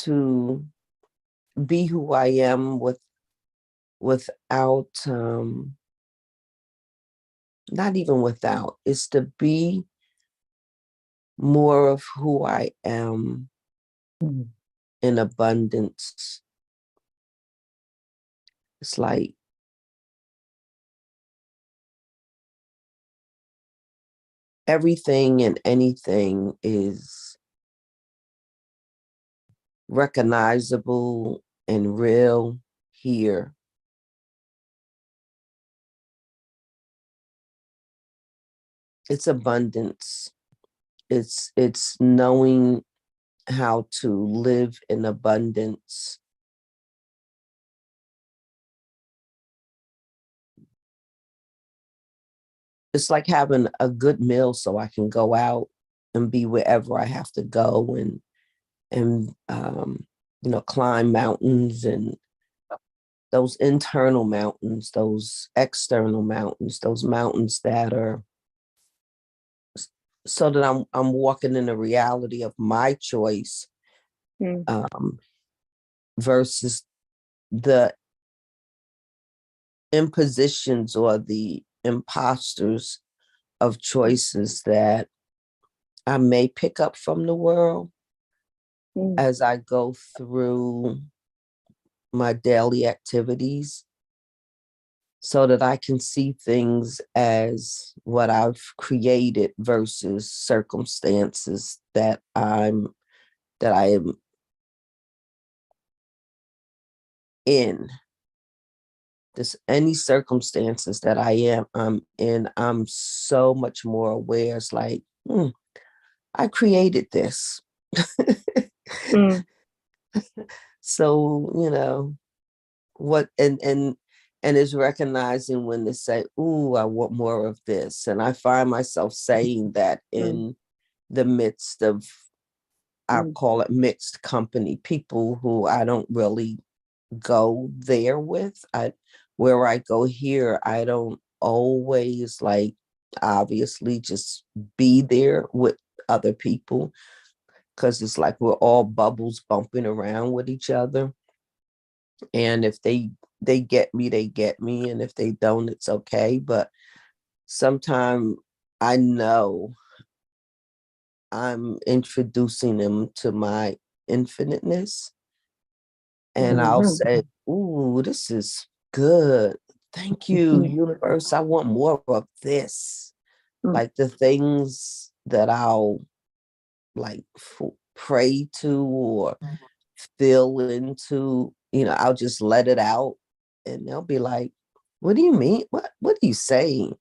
to be who I am without not even without, it's to be more of who I am in abundance. It's like everything and anything is recognizable and real here. It's abundance. It's knowing how to live in abundance. It's like having a good meal so I can go out and be wherever I have to go and climb mountains, and those internal mountains, those external mountains, those mountains that are so that I'm walking in the reality of my choice versus the impositions or the imposters of choices that I may pick up from the world as I go through my daily activities, so that I can see things as what I've created versus circumstances that I am in. Any circumstances that I'm in, I'm so much more aware. It's like, I created this. So, what and it's recognizing when they say, "Ooh, I want more of this," and I find myself saying that in the midst of, I'll call it mixed company, people who I don't really go there with. Where I go here, I don't always like obviously just be there with other people, because it's like we're all bubbles bumping around with each other. And if they get me, they get me. And if they don't, it's okay. But sometimes I know I'm introducing them to my infiniteness. And I'll say, ooh, this is good. Thank you, universe. I want more of this. Like the things that I'll like pray to or feel into, I'll just let it out. And they'll be like, what do you mean? What are you saying?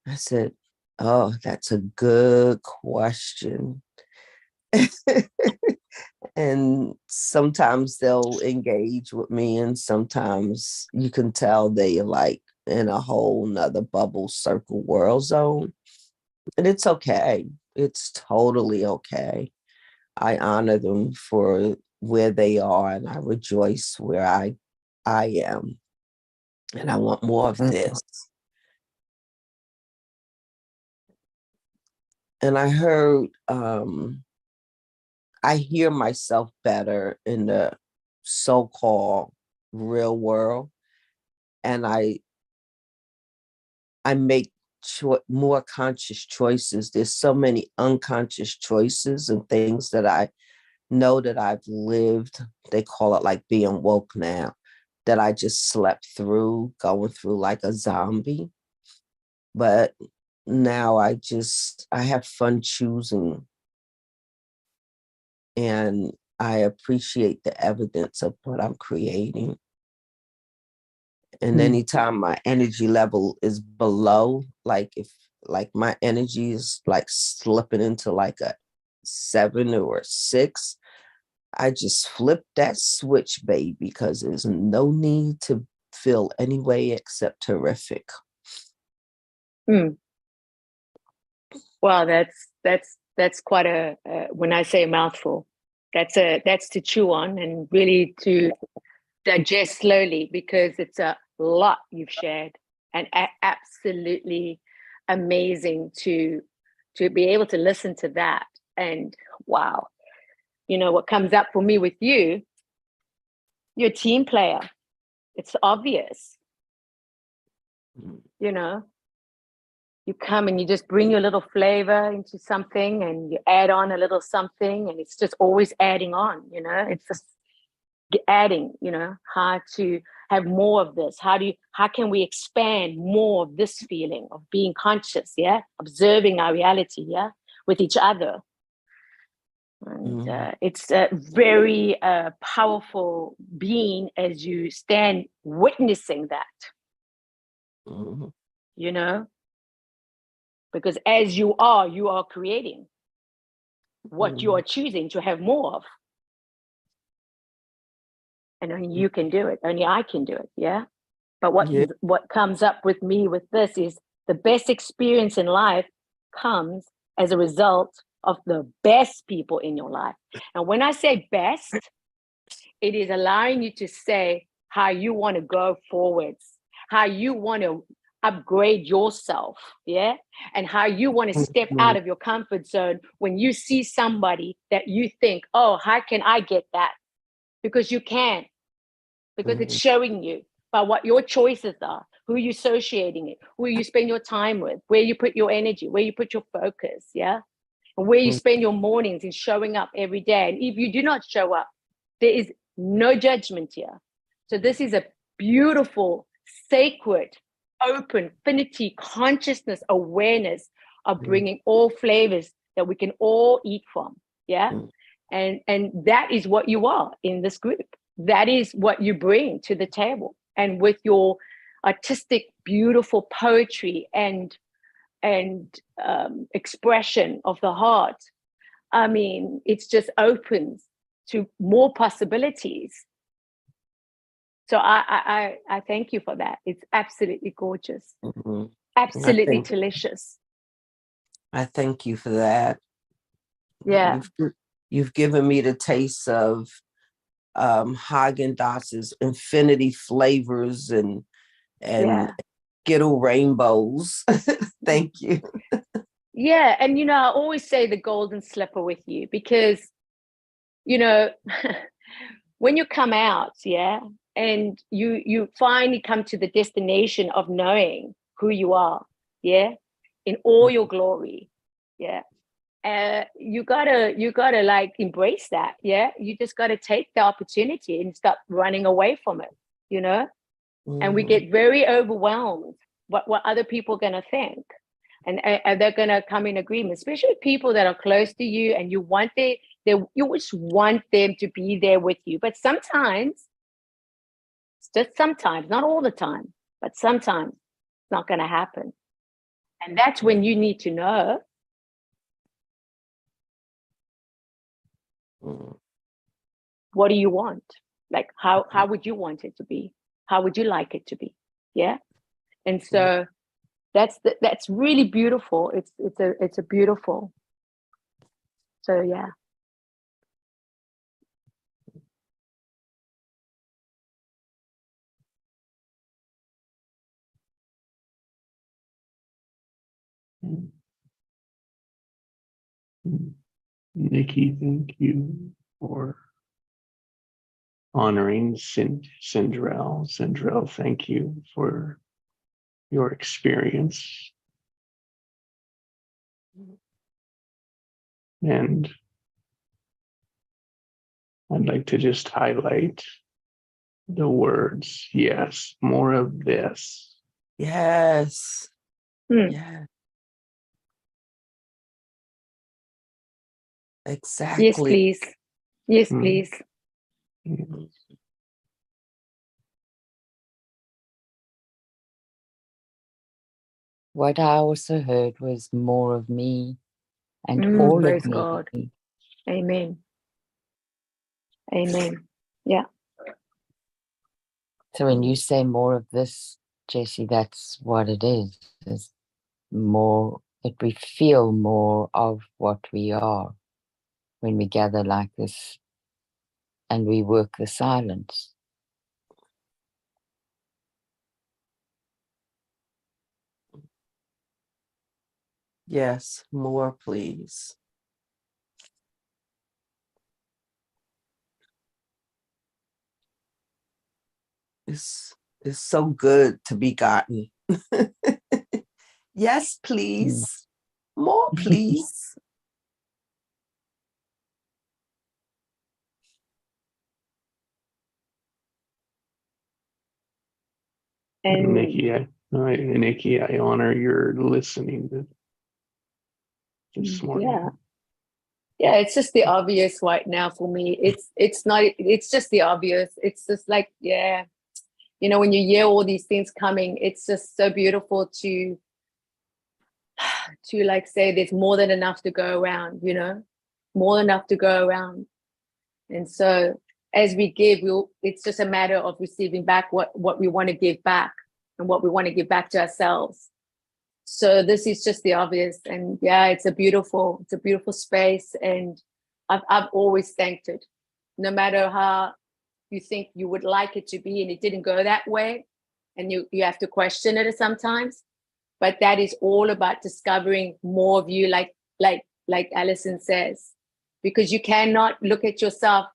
I said, oh, that's a good question. And sometimes they'll engage with me, and sometimes you can tell they are like in a whole nother bubble circle world zone. And it's okay. It's totally okay. I honor them for where they are, and I rejoice where I am. And I want more of this. And I heard I hear myself better in the so-called real world, and I make more conscious choices. There's so many unconscious choices and things that I know that I've lived. They call it like being woke now, that I just slept through, going through like a zombie. But now I have fun choosing, and I appreciate the evidence of what I'm creating. And anytime my energy level is below, like if like my energy is like slipping into like a 7 or a 6, I just flip that switch, baby, because there's no need to feel any way except terrific. Wow, that's quite a when I say a mouthful, that's to chew on and really to digest slowly, because it's a lot you've shared, and absolutely amazing to be able to listen to that. And wow, you know, what comes up for me with you, you're a team player. It's obvious, you know. You come and you just bring your little flavor into something and you add on a little something, and it's just always adding on, you know. It's just adding, you know, how to have more of this. How can we expand more of this feeling of being conscious, yeah, observing our reality, yeah, with each other. And it's a very powerful being as you stand witnessing that, you know, because as you are creating what you are choosing to have more of. And only you can do it. Only I can do it. Yeah. But what comes up with me with this is the best experience in life comes as a result of the best people in your life. And when I say best, it is allowing you to say how you want to go forwards, how you want to upgrade yourself, yeah, and how you want to step out of your comfort zone when you see somebody that you think, oh, how can I get that? Because you can, because it's showing you by what your choices are, who you're associating it, who you spend your time with, where you put your energy, where you put your focus, yeah, and where you spend your mornings in showing up every day. And if you do not show up, there is no judgment here. So this is a beautiful, sacred, open, finity, consciousness, awareness of bringing all flavors that we can all eat from, yeah. And that is what you are in this group. That is what you bring to the table. And with your artistic, beautiful poetry and expression of the heart, I mean, it's just opens to more possibilities. So I thank you for that. It's absolutely gorgeous, absolutely delicious. I thank you for that. Yeah, you've given me the taste of Haagen-Dazs's infinity flavors and Skittle rainbows. Thank you. Yeah, and you know, I always say the golden slipper with you because, you know, when you come out, yeah, and you finally come to the destination of knowing who you are, yeah, in all your glory, yeah. You gotta like embrace that, yeah. You just gotta take the opportunity and stop running away from it, you know. And we get very overwhelmed what other people are gonna think, and they're gonna come in agreement, especially people that are close to you, and you want you just want them to be there with you. But sometimes, it's just sometimes, not all the time, but sometimes it's not gonna happen, and that's when you need to know. What do you want? Like, how would you want it to be? How would you like it to be? Yeah. And so that's really beautiful. It's a beautiful. So yeah. Nikki, thank you for honoring Cinderelle. Cinderelle, thank you for your experience. And I'd like to just highlight the words, yes, more of this. Yes. Yeah. Exactly. Yes, please. Yes, please. What I also heard was more of me and all praise of me. God. Amen. Amen. Yeah. So when you say more of this, Jessie, that's what it is more that we feel more of what we are when we gather like this and we work the silence. Yes, more, please. it's so good to be gotten. Yes, please. More, please. And Nikki, I honor your listening this morning. Yeah, it's just the obvious right now for me. It's not, it's just the obvious. It's just like, yeah, you know, when you hear all these things coming, it's just so beautiful to like say there's more than enough to go around, you know, more than enough to go around. And so as we give, it's just a matter of receiving back what we want to give back and what we want to give back to ourselves. So this is just the obvious. And yeah, it's a beautiful space. And I've always thanked it, no matter how you think you would like it to be, and it didn't go that way. And you have to question it sometimes. But that is all about discovering more of you, like Alison says, because you cannot look at yourself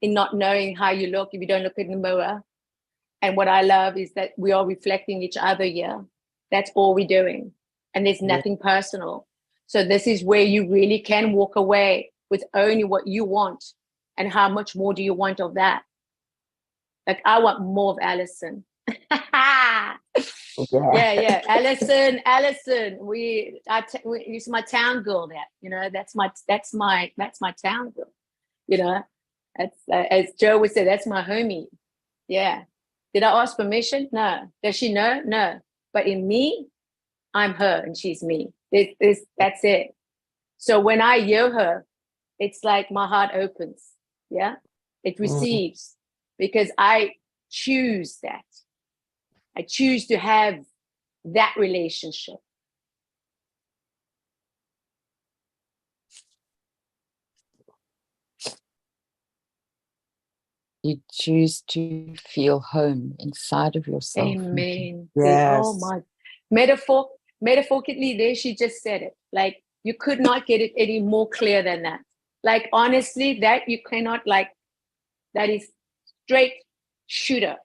in not knowing how you look if you don't look in the mirror. And what I love is that we are reflecting each other here. That's all we're doing. And there's nothing personal. So this is where you really can walk away with only what you want. And how much more do you want of that? Like, I want more of Alison. Yeah. Alison, she's my town girl. That, you know, that's my town girl. You know, that's as Joe would say, that's my homie. Yeah. Did I ask permission? No. Does she know? No. But in me, I'm her and she's me. That's it. So when I hear her, it's like my heart opens. Yeah. It receives because I choose that. I choose to have that relationship. You choose to feel home inside of yourself. Amen. Yes. Oh my, metaphorically, there she just said it. Like, you could not get it any more clear than that. Like, honestly, that you cannot, like, that is straight shooter.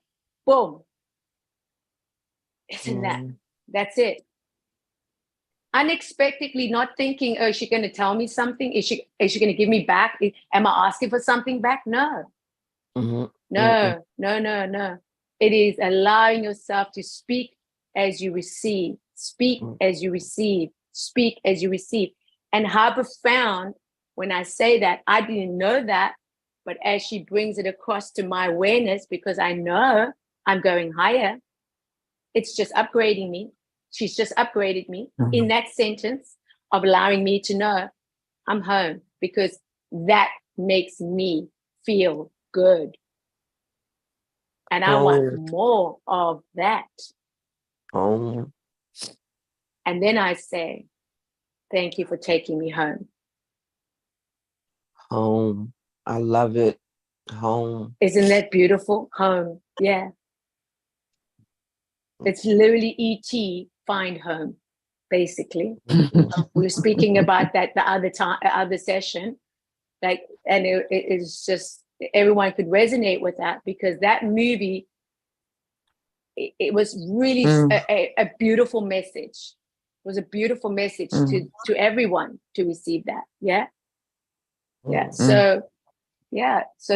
Boom. Isn't that? That's it. Unexpectedly, not thinking, oh, is she going to tell me something? Is she going to give me back? Am I asking for something back? No. No. It is allowing yourself to speak as you receive, speak as you receive, speak as you receive. And how profound when I say that, I didn't know that, but as she brings it across to my awareness, because I know I'm going higher, it's just upgrading me. She's just upgraded me in that sentence of allowing me to know I'm home, because that makes me feel good. And I want more of that. And then I say, thank you for taking me home. Home. I love it. Home. Isn't that beautiful? Home. Yeah. It's literally E.T. find home, basically. We were speaking about that the other session. Like, and it is just, everyone could resonate with that, because that movie, it was really a beautiful message. It was a beautiful message to everyone to receive that. Yeah. So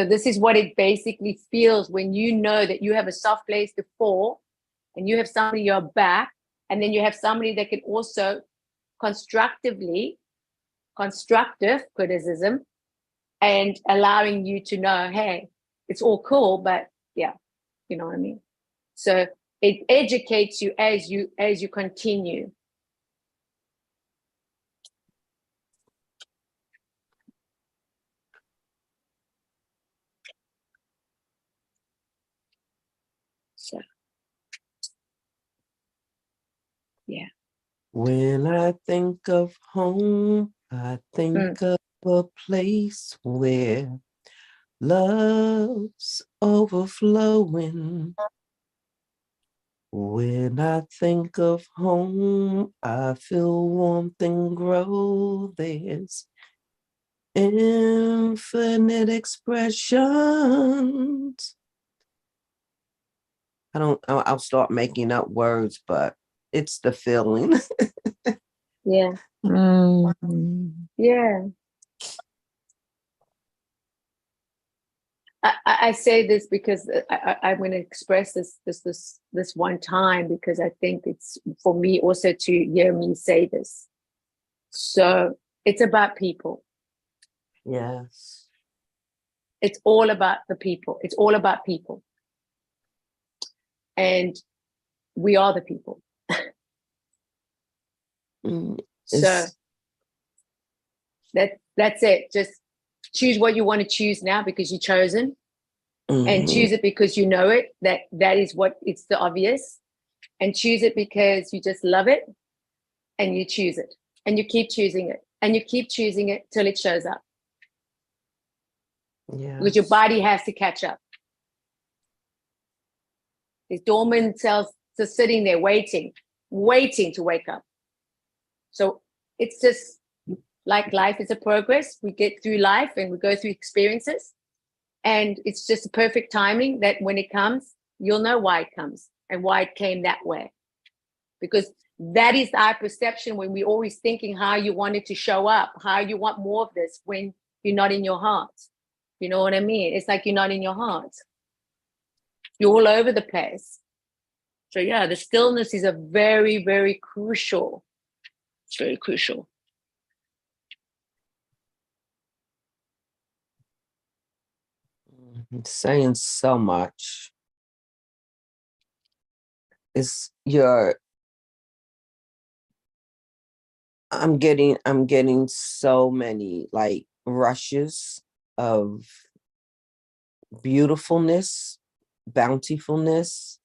this is what it basically feels when you know that you have a soft place to fall, and you have somebody your back, and then you have somebody that can also constructive criticism, and allowing you to know, hey, it's all cool, but yeah, you know what I mean? So it educates you as you continue. So yeah. When I think of home, I think of a place where love's overflowing. When I think of home, I feel warmth and grow. There's infinite expressions I'll start making up words, but it's the feeling. Yeah. Mm. Yeah. I say this because I'm going to express this one time, because I think it's for me also to hear me say this. So it's about people. Yes. It's all about the people. It's all about people. And we are the people. Mm, So it's- that's it. Just choose what you want to choose now, because you've chosen, and mhm. choose it because you know it, that is what, it's the obvious, and choose it because you just love it, and you choose it, and you keep choosing it, and you keep choosing it till it shows up, because your Yes. body has to catch up. These dormant cells just sitting there waiting to wake up. So it's just like life is a progress. We get through life and we go through experiences, and it's just a perfect timing that when it comes, you'll know why it comes and why it came that way. Because that is our perception when we're always thinking how you want it to show up, how you want more of this when you're not in your heart. You know what I mean? It's like you're not in your heart. You're all over the place. So yeah, the stillness is a very, very crucial. It's very crucial. It's saying so much. It's your I'm getting so many like rushes of beautifulness, bountifulness.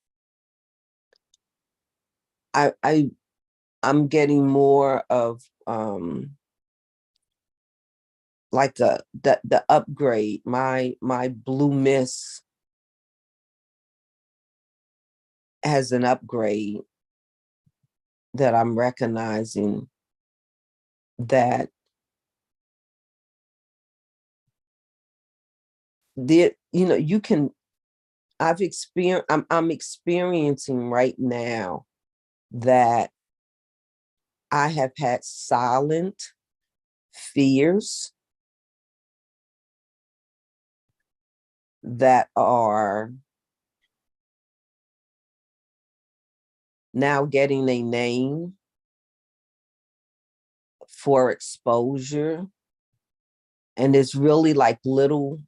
I'm getting more of like the upgrade. My blue mist has an upgrade that I'm recognizing, that you can I'm experiencing right now that I have had silent fears that are now getting a name for exposure. And it's really like little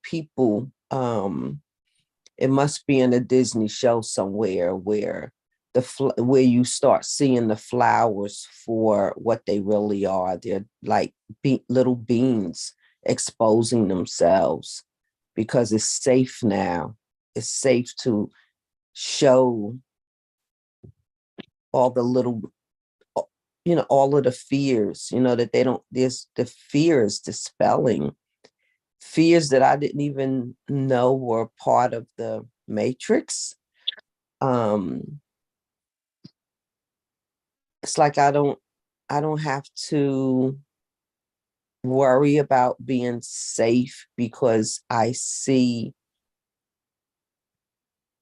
people. It must be in a Disney show somewhere where where you start seeing the flowers for what they really are. They're like little beings exposing themselves, because it's safe now. It's safe to show all the little, all of the fears, that they don't, there's the fears dispelling, fears that I didn't even know were part of the matrix. It's like I don't have to worry about being safe, because I see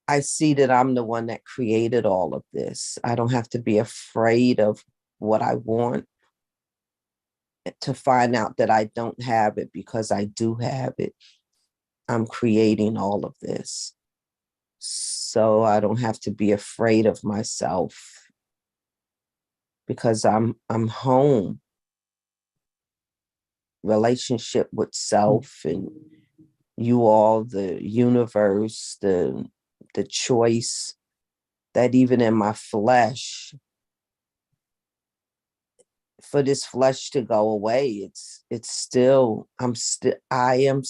that I'm the one that created all of this. I don't have to be afraid of what I want, to find out that I don't have it, because I do have it. I'm creating all of this. So I don't have to be afraid of myself, because I'm home. Relationship with self and you all, the universe, the choice, that even in my flesh, for this flesh to go away, it's still, I am.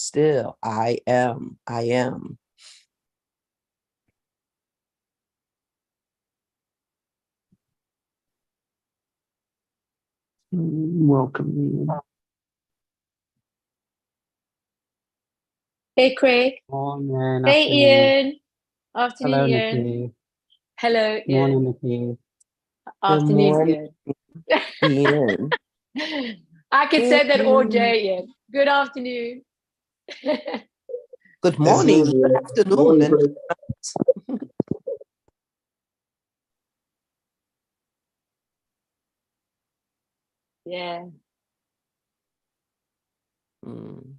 Welcome. Hey, Craig. Morning, Hey, afternoon. Ian. Afternoon, Hello, Ian. Nikki. Hello, Ian. Morning, Nikki. Good Afternoon, morning, Ian. Ian. I could say that all Ian. day, Ian. Good afternoon. Good It's morning, good. good Yeah. afternoon, Morning, and Craig. Yeah. Mm.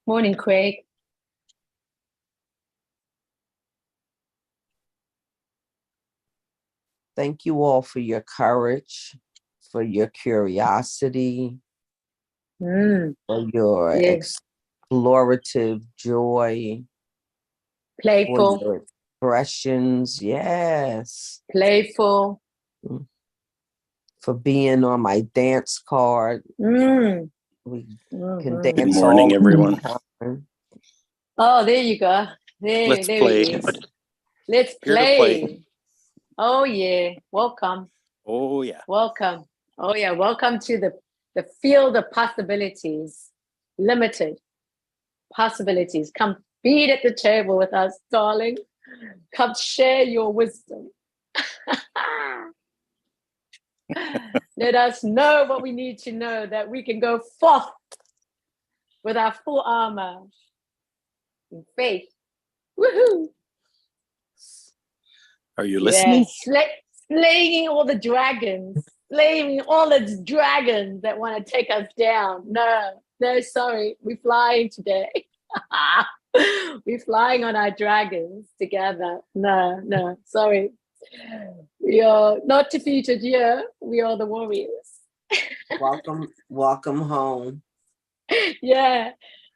Morning, Craig. Thank you all for your courage, for your curiosity, Mm, for your yes. explorative joy, for Playful, your expressions. Yes. playful. For being on my dance card. Mm, We can mhm. Good dance morning, all everyone. the time. Oh, there you go. Let's There play. he is. Let's Here to play. play. Oh yeah. Welcome. Oh, yeah. Welcome. Oh yeah. Welcome to the field of possibilities. Limited possibilities. Come feed at the table with us, darling. Come share your wisdom. Let us know what we need to know, that we can go forth with our full armor in faith. Woohoo! Are you listening? Yes, slaying all the dragons, slaying all the dragons that want to take us down. No, sorry, we're flying today. We're flying on our dragons together. No, sorry. We are not defeated here. We are the warriors. Welcome home. Yeah,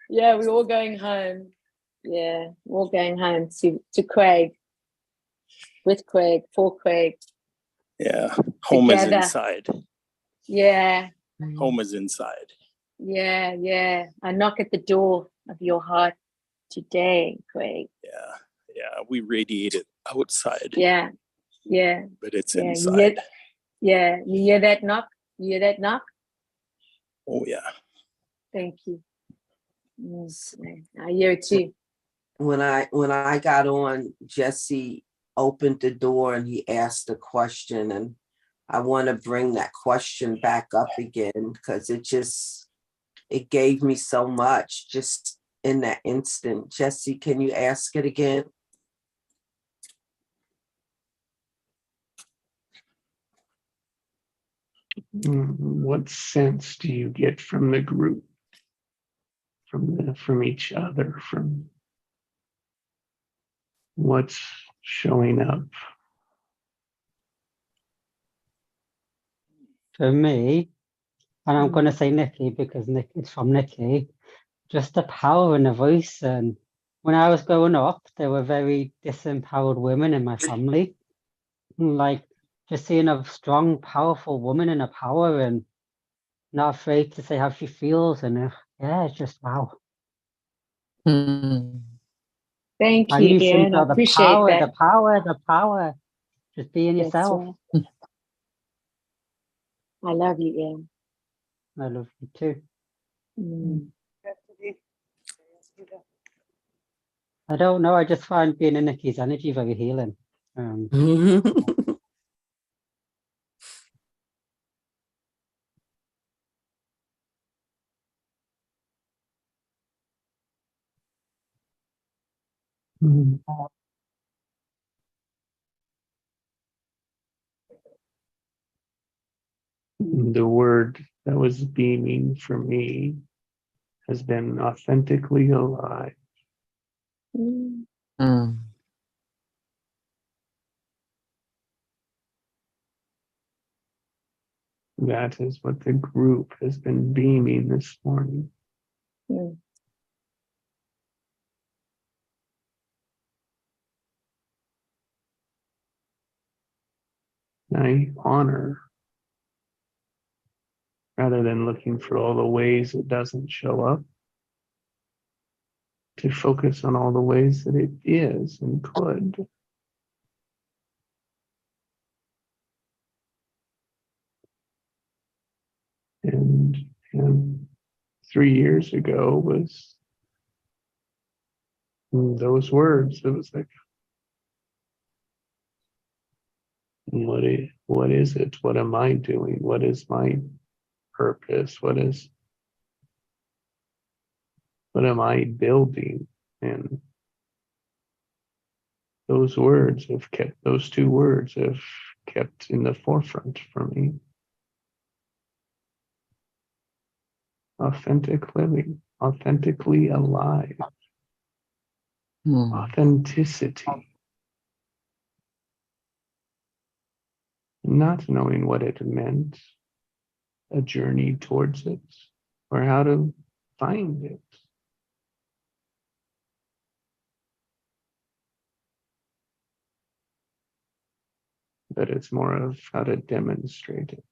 we're all going home. Yeah, we're all going home to Craig, with Craig, for Craig. Yeah. Home is Together. inside. Yeah, Home is inside. yeah. I knock at the door of your heart today, Craig. Yeah. Yeah. We radiate it outside, Yeah. but it's Yeah. inside. You hear that knock? You hear that knock? Oh, yeah. Thank you. I hear it too. When I got on, Jesse opened the door and he asked a question, and I want to bring that question back up again because it gave me so much just in that instant. Jesse, can you ask it again? What sense do you get from the group, from each other, from what's showing up? For me, and I'm going to say Nikki because it's from Nikki, just the power in the voice. And when I was growing up, there were very disempowered women in my family. Like just seeing a strong, powerful woman in her power and not afraid to say how she feels. And yeah, it's just wow. Thank And you, you seem Ian. to I have the appreciate that. the power. Just being That's yourself. right. I love you, Ian. I love you too. I don't know. I just find being in Nikki's energy very healing. The word that was beaming for me has been authentically alive. That is what the group has been beaming this morning. I honor, rather than looking for all the ways it doesn't show up, to focus on all the ways that it is and could. And 3 years ago was those words. It was like, what is it? What am I doing? What is my purpose? What am I building? And those two words have kept in the forefront for me. Authentic living, authentically alive, authenticity. Not knowing what it meant, a journey towards it, or how to find it. But it's more of how to demonstrate it.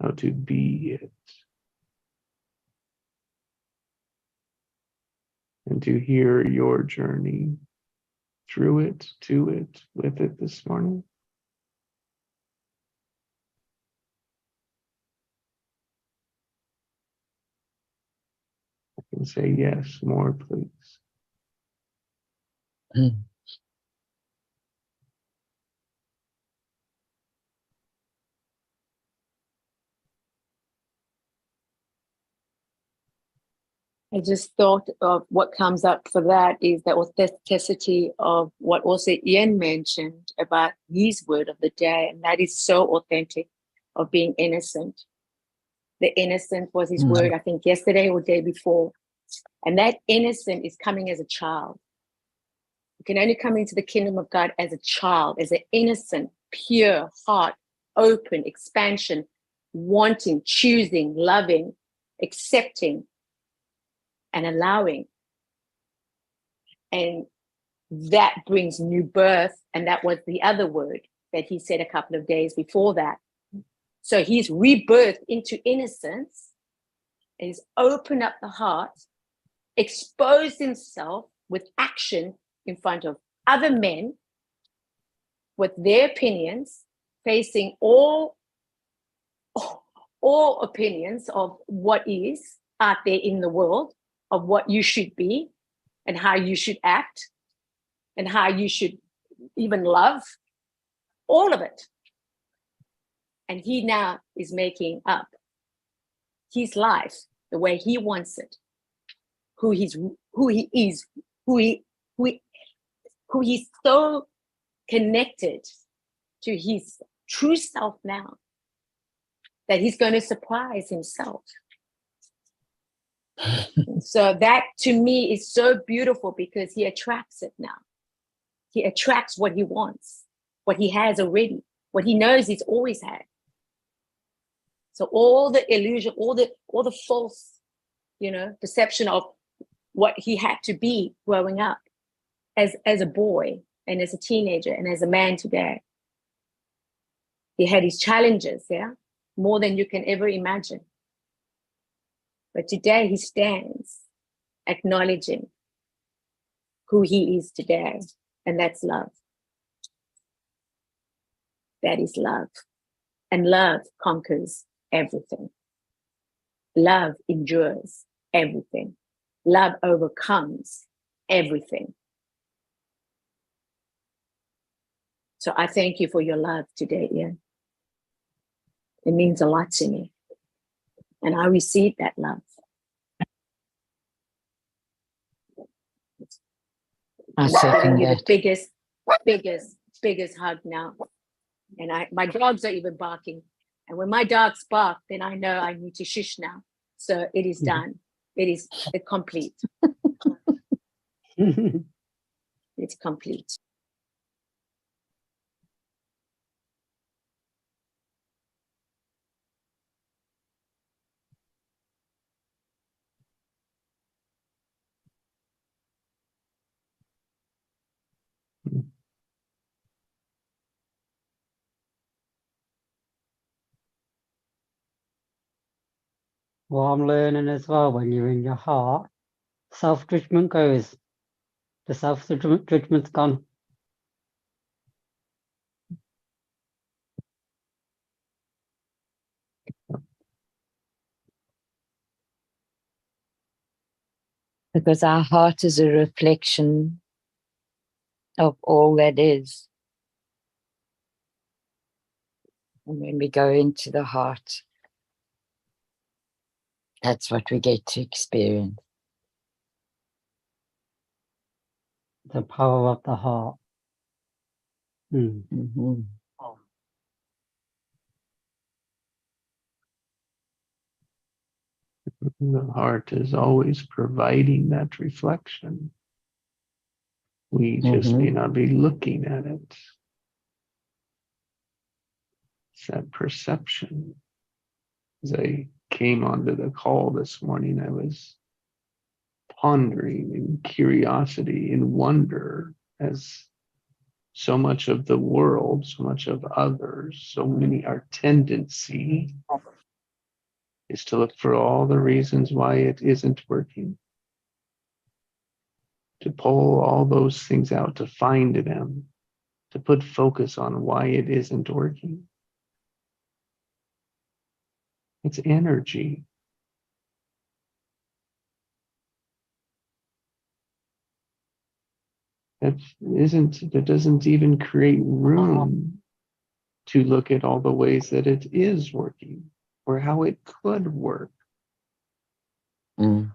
How to be it. And to hear your journey through it, to it, with it this morning. I can say yes, more please. I just thought of what comes up for that is the authenticity of what also Ian mentioned about his word of the day. And that is so authentic, of being innocent. The innocent was his word, I think yesterday or day before. And that innocent is coming as a child. You can only come into the kingdom of God as a child, as an innocent, pure heart, open, expansion, wanting, choosing, loving, accepting, and allowing. And that brings new birth. And that was the other word that he said a couple of days before that. So he's rebirthed into innocence, and he's opened up the heart, exposed himself with action in front of other men with their opinions, facing all opinions of what is out there in the world, of what you should be and how you should act and how you should even love, all of it. And he now is making up his life the way he wants it, who he is, who he's so connected to his true self now that he's going to surprise himself. So that to me is so beautiful because he attracts it now. He attracts what he wants, what he has already, what he knows he's always had. So all the illusion, all the false, perception of what he had to be growing up as a boy and as a teenager and as a man today. He had his challenges, more than you can ever imagine. But today he stands acknowledging who he is today, and that's love. That is love. And love conquers everything. Love endures everything. Love overcomes everything. So I thank you for your love today, Ian. It means a lot to me. And I receive that love. I I'm second giving you that. the biggest hug now. And my dogs are even barking. And when my dogs bark, then I know I need to shush now. So it is done. It is complete. It's complete. What I'm learning as well, when you're in your heart, self-judgment goes. The self-judgment's gone. Because our heart is a reflection of all that is. And when we go into the heart, that's what we get to experience. The power of the heart. Mm. Mhm. The heart is always providing that reflection. We just may not be looking at it. It's that perception. As I came onto the call this morning, I was pondering in curiosity, in wonder, as so much of the world, so much of others, so many, our tendency is to look for all the reasons why it isn't working, to pull all those things out, to find them, to put focus on why it isn't working. It's energy. That doesn't even create room to look at all the ways that it is working or how it could work. Mm.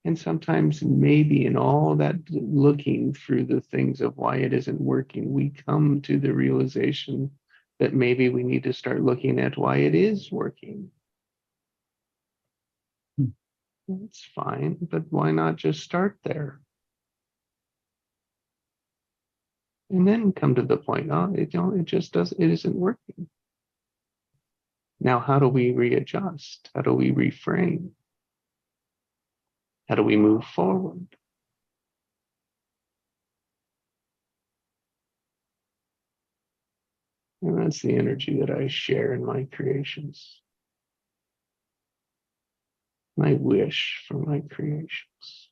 And sometimes maybe in all that looking through the things of why it isn't working, we come to the realization that maybe we need to start looking at why it is working. That's fine, but why not just start there? And then come to the point, oh, it just doesn't, it isn't working. Now, how do we readjust? How do we reframe? How do we move forward? And that's the energy that I share in my creations. My wish for my creations.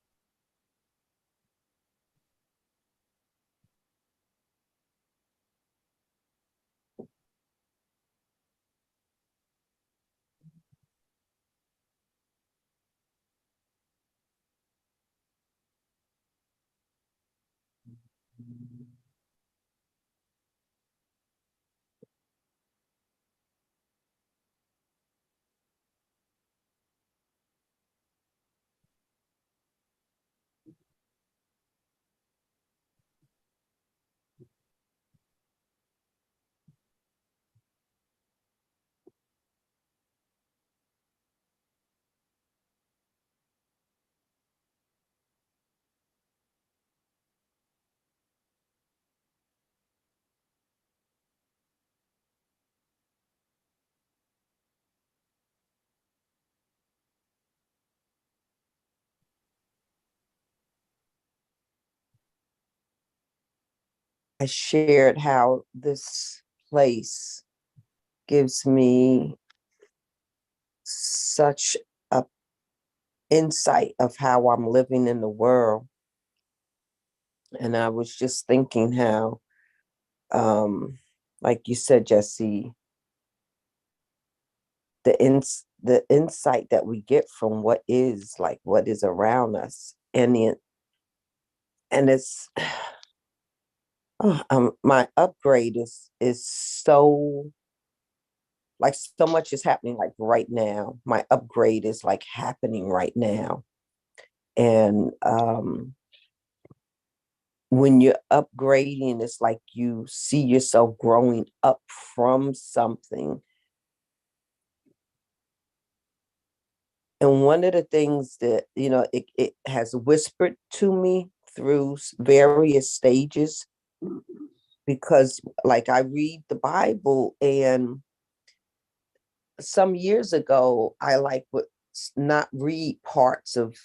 I shared how this place gives me such a insight of how I'm living in the world. And I was just thinking how, like you said, Jesse, the insight that we get from what is around us, and it's my upgrade is so, like, so much is happening like right now. My upgrade is like happening right now. And when you're upgrading, it's like you see yourself growing up from something. And one of the things that, it has whispered to me through various stages, because like I read the Bible, and some years ago, I would not read parts of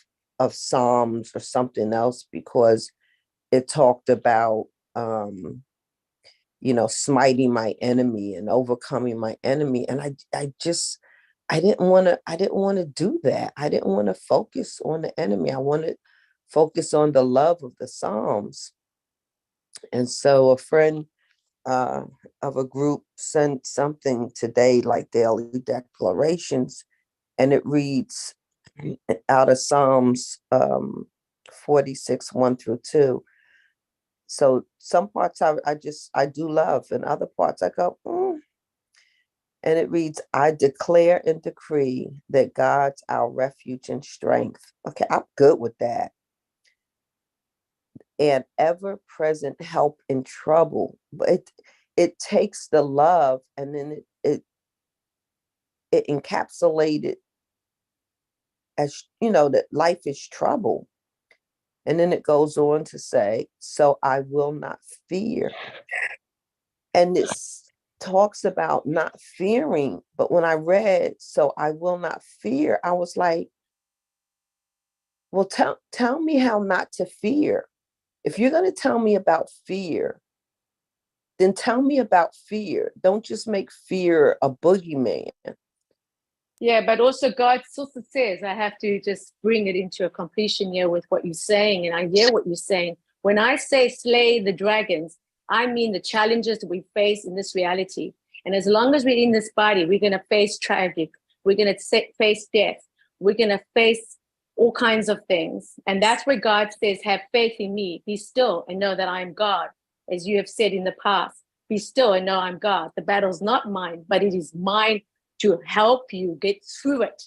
Psalms or something else because it talked about, smiting my enemy and overcoming my enemy. And I didn't want to do that. I didn't want to focus on the enemy. I wanted to focus on the love of the Psalms. And so a friend of a group sent something today, like daily declarations, and it reads out of Psalms 46, 1-2. So some parts I do love, and other parts I go, And it reads, I declare and decree that God's our refuge and strength. Okay, I'm good with that. And ever-present help in trouble. But it takes the love, and then it encapsulated as, that life is trouble. And then it goes on to say, so I will not fear. And this talks about not fearing. But when I read, so I will not fear, I was like, well, tell me how not to fear. If you're going to tell me about fear, then tell me about fear. Don't just make fear a boogeyman. Yeah, but also God also says, I have to just bring it into a completion here with what you're saying. And I hear what you're saying. When I say slay the dragons, I mean the challenges that we face in this reality. And as long as we're in this body, we're going to face tragic. We're going to face death. We're going to face all kinds of things. And that's where God says, have faith in me. Be still and know that I am God. As you have said in the past, be still and know I'm God. The battle's not mine, but it is mine to help you get through it.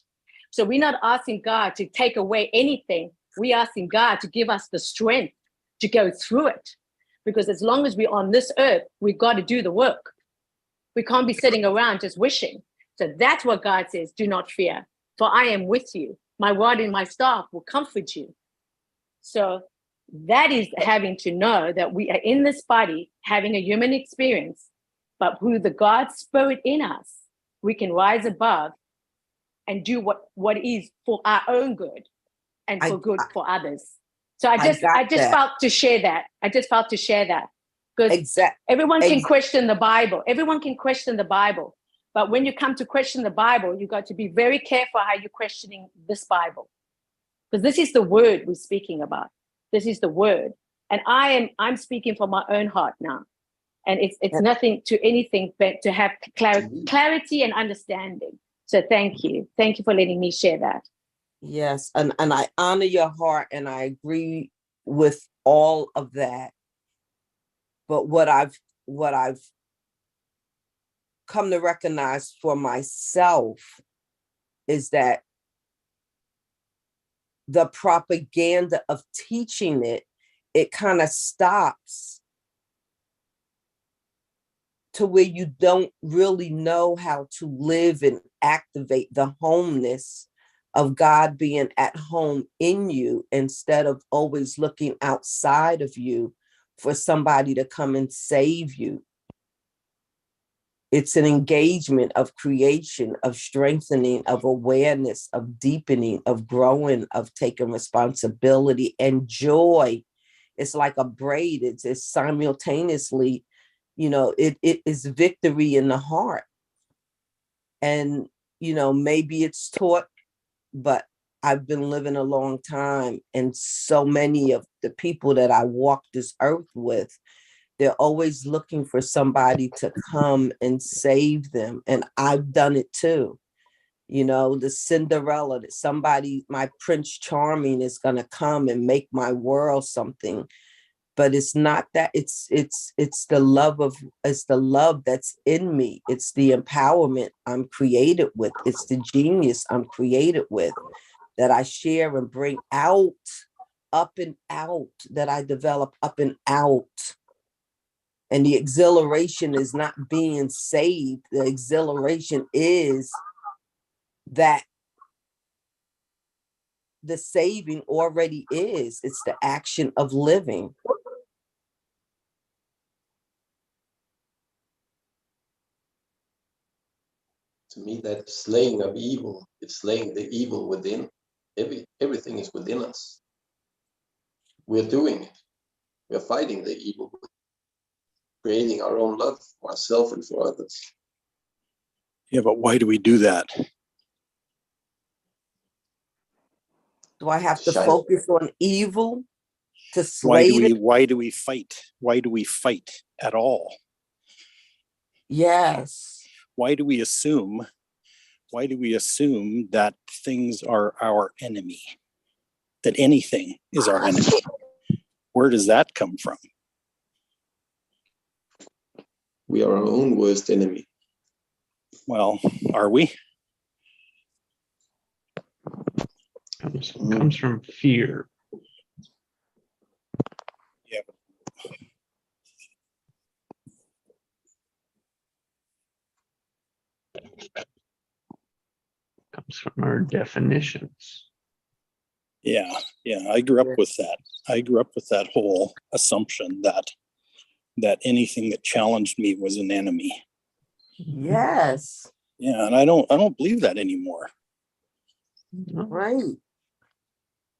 So we're not asking God to take away anything. We're asking God to give us the strength to go through it. Because as long as we're on this earth, we've got to do the work. We can't be sitting around just wishing. So that's what God says, do not fear, for I am with you. My rod and my staff will comfort you. So that is having to know that we are in this body, having a human experience, but through the God Spirit in us, we can rise above and do what is for our own good and for good for others. So I just felt to share that. I just felt to share that. Because everyone can question the Bible. Everyone can question the Bible. But when you come to question the Bible, you got to be very careful how you're questioning this Bible. Because this is the word we're speaking about. This is the word. And I'm speaking from my own heart now. And it's nothing to anything but to have clarity and understanding. So thank you. Thank you for letting me share that. Yes. And I honor your heart, and I agree with all of that. But what I've come to recognize for myself is that the propaganda of teaching it kind of stops to where you don't really know how to live and activate the homeness of God being at home in you, instead of always looking outside of you for somebody to come and save you. It's an engagement of creation, of strengthening, of awareness, of deepening, of growing, of taking responsibility and joy. It's like a braid. It's simultaneously, it is victory in the heart. And, maybe it's taught, but I've been living a long time. And so many of the people that I walk this earth with, they're always looking for somebody to come and save them. And I've done it too. The Cinderella, that somebody, my Prince Charming, is going to come and make my world something. But it's not that. It's the love that's in me. It's the empowerment I'm created with. It's the genius I'm created with, that I share and bring out, up and out, that I develop up and out. And the exhilaration is not being saved. The exhilaration is that the saving already is. It's the action of living. To me, that slaying of evil, it's slaying the evil within. Everything is within us. We're doing it. We're fighting the evil, creating our own love for ourselves and for others. Yeah, but why do we do that? Do I have to focus on evil to slay it? Why do we fight? Why do we fight at all? Yes. Why do we assume that things are our enemy? That anything is our enemy? Where does that come from? We are our own worst enemy. Well, are we? Comes from fear. Yeah. Comes from our definitions. Yeah, I grew up with that. I grew up with that whole assumption that anything that challenged me was an enemy. Yes, Yeah, and I don't believe that anymore. right.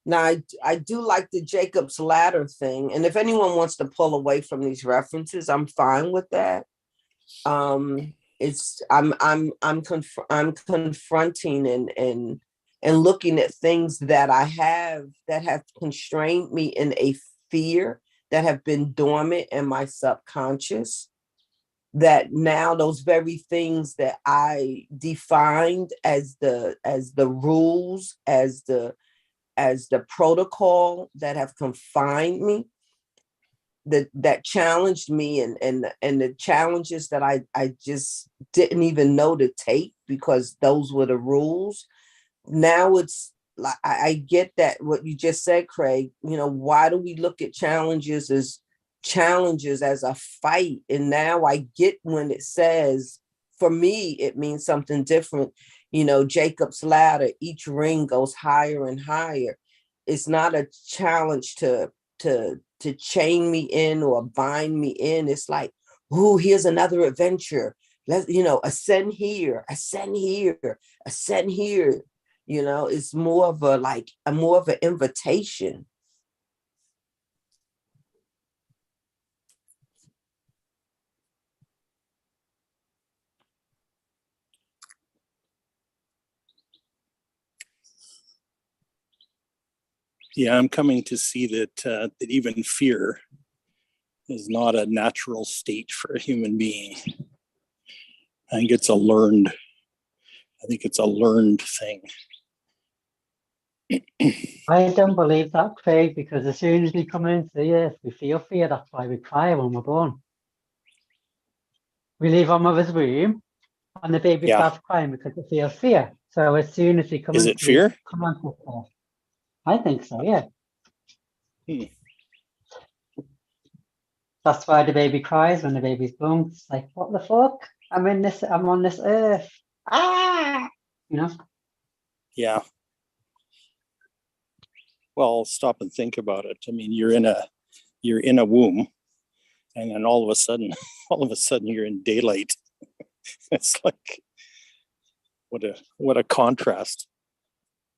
Now, I do like the Jacob's ladder thing, and if anyone wants to pull away from these references, I'm fine with that. It's I'm confronting and looking at things that I have that have constrained me in a fear that have been dormant in my subconscious, that now those very things that I defined as the rules, as the protocol that have confined me, that challenged me, and the challenges that I just didn't even know to take because those were the rules. Now it's like I get that what you just said, Craig. Why do we look at challenges as a fight? And now I get when it says, for me, it means something different. Jacob's ladder, each ring goes higher and higher. It's not a challenge to chain me in or bind me in. It's like, oh, here's another adventure. Let's, ascend here, ascend here, ascend here. It's more of an invitation. Yeah, I'm coming to see that even fear is not a natural state for a human being. I think it's a learned thing. I don't believe that, Craig, because as soon as we come into the earth, we feel fear. That's why we cry when we're born. We leave our mother's womb, and the baby starts crying because it feels fear. So as soon as we come Is it fear? come onto earth, I think so, yeah. That's why the baby cries when the baby's born. It's like, what the fuck? I'm on this earth. Ah, Yeah. Well, stop and think about it. I mean, you're in a womb, and then all of a sudden you're in daylight. It's like, what a contrast.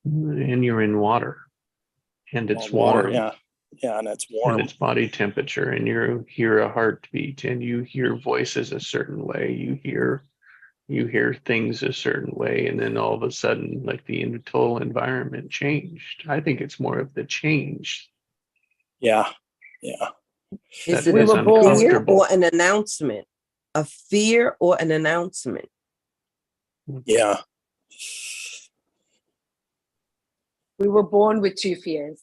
And you're in water, and it's Water, warm. yeah, and it's warm. And it's body temperature, and you hear a heartbeat, and you hear voices a certain way. You hear things a certain way, and then all of a sudden, like the total environment changed. I think it's more of the change. Yeah. Is That it is a fear uncomfortable. or an announcement? A fear or an announcement? Yeah. We were born with two fears.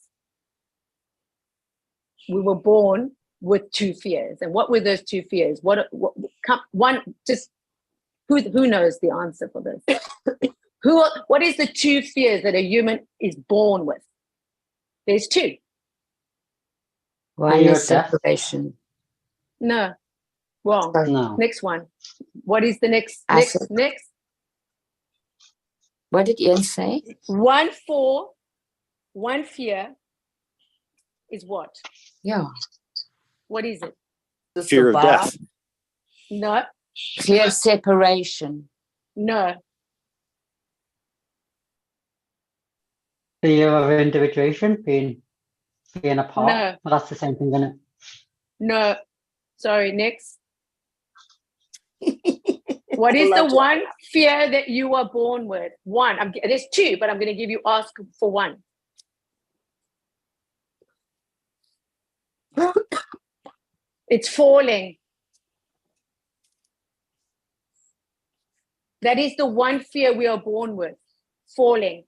We were born with two fears. And what were those two fears? What just who knows the answer for this? What is the two fears that a human is born with? There's two. One Fear is of death. separation. No. Wrong. No. Next one. What is the next? Acid. Next. What did Ian say? One fear is what? Yeah. What is it? Fear of death. No. Fear of separation. No. Fear of individuation, being apart. No. Well, that's the same thing, isn't it? No. Sorry, next. What is the one fear that you were born with? One. There's two, but I'm going to give you ask for one. It's falling. That is the one fear we are born with. Falling.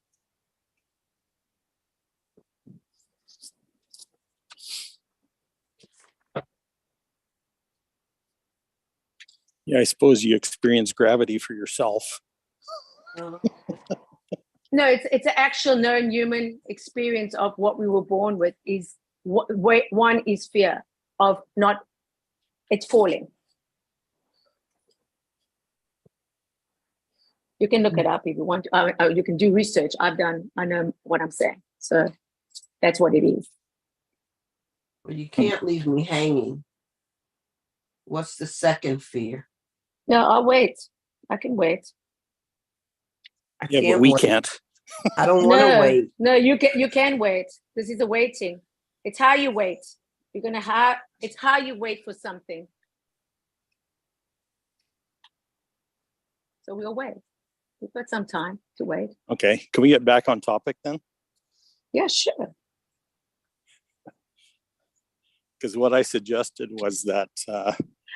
Yeah, I suppose you experience gravity for yourself. No, it's an actual known human experience of what we were born with. Is one is fear of not, it's falling. You can look it up if you want. You can do research. I know what I'm saying. So that's what it is. Well, you can't leave me hanging. What's the second fear? No, I'll wait. I can wait. I Yeah, can't but we wait. can't. I don't want to wait. No, you can wait. This is the waiting. It's how you wait. It's how you wait for something. So we'll wait. We've got some time to wait. Okay, can we get back on topic then? Yeah, sure. Because what I suggested was that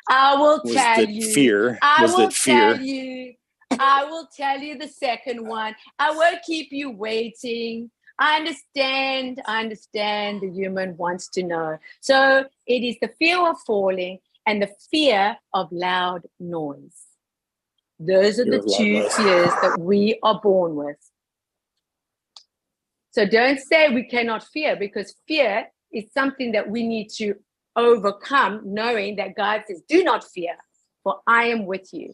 I will was tell that you. fear I was will that fear. tell you. I will tell you the second one. I won't keep you waiting. I understand the human wants to know. So it is the fear of falling and the fear of loud noise. Those are Fear the of loud two noise. fears that we are born with. So don't say we cannot fear, because fear is something that we need to overcome, knowing that God says, do not fear, for I am with you.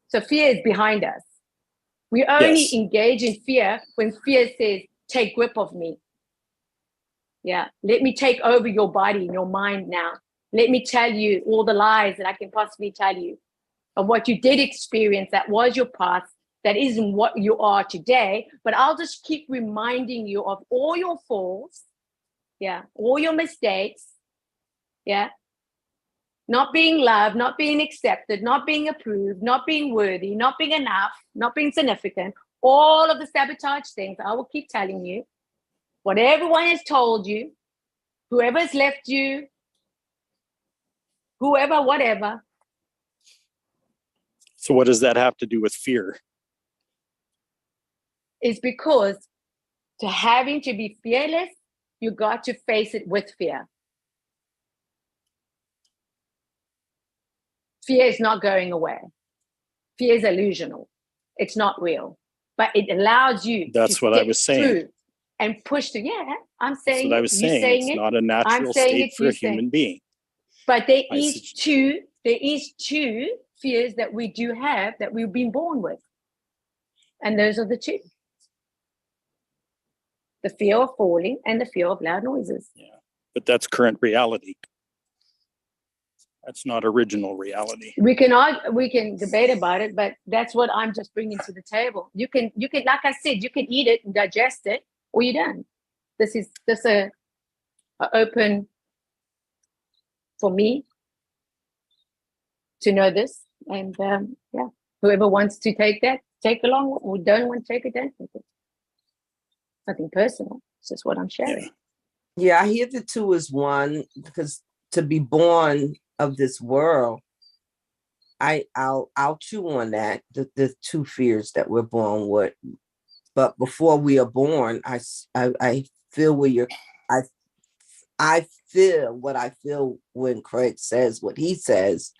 So fear is behind us. We only Yes. engage in fear when fear says, take grip of me. Yeah, let me take over your body and your mind now. Let me tell you all the lies that I can possibly tell you of what you did experience that was your past, that isn't what you are today. But I'll just keep reminding you of all your faults, yeah, all your mistakes, yeah, not being loved, not being accepted, not being approved, not being worthy, not being enough, not being significant, all of the sabotage things. I will keep telling you what everyone has told you, whoever's left you, whoever, whatever. So what does that have to do with fear? Is because to having to be fearless, you got to face it with fear. Fear is not going away. Fear is illusional. It's not real, but it allows you That's to what I step was saying. through and push through. Yeah, I'm That's saying what I it. was You saying. saying It's it. not a natural I'm saying state it. for You a human saying. being. But there is two fears that we do have that we've been born with, and those are the two: the fear of falling and the fear of loud noises. Yeah, but that's current reality. That's not original reality. We can debate about it, but that's what I'm just bringing to the table. You can, like I said, you can eat it and digest it, or you don't. This is just a open for me to know this, and yeah, whoever wants to take that, take along. Who don't want to take it, don't take it. Nothing personal. It's just what I'm sharing. Yeah, I hear the two as one, because to be born of this world, I'll chew on that, the two fears that we're born with. But before we are born, I feel where you're, I feel what I feel when Craig says what he says,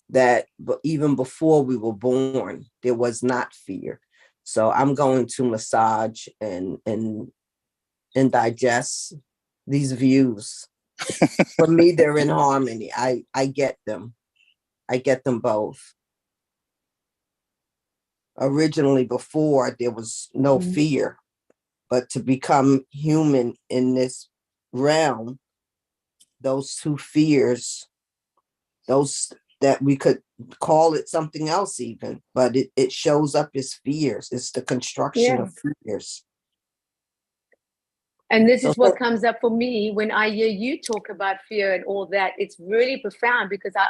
that but even before we were born, there was not fear. So I'm going to massage and digest these views. For me, they're in harmony. I get them. I get them both. Originally, before, there was no fear, but to become human in this realm, those two fears, those that we could call it something else even, but it shows up as fears. It's the construction of fears. And this is what comes up for me when I hear you talk about fear and all that. It's really profound, because I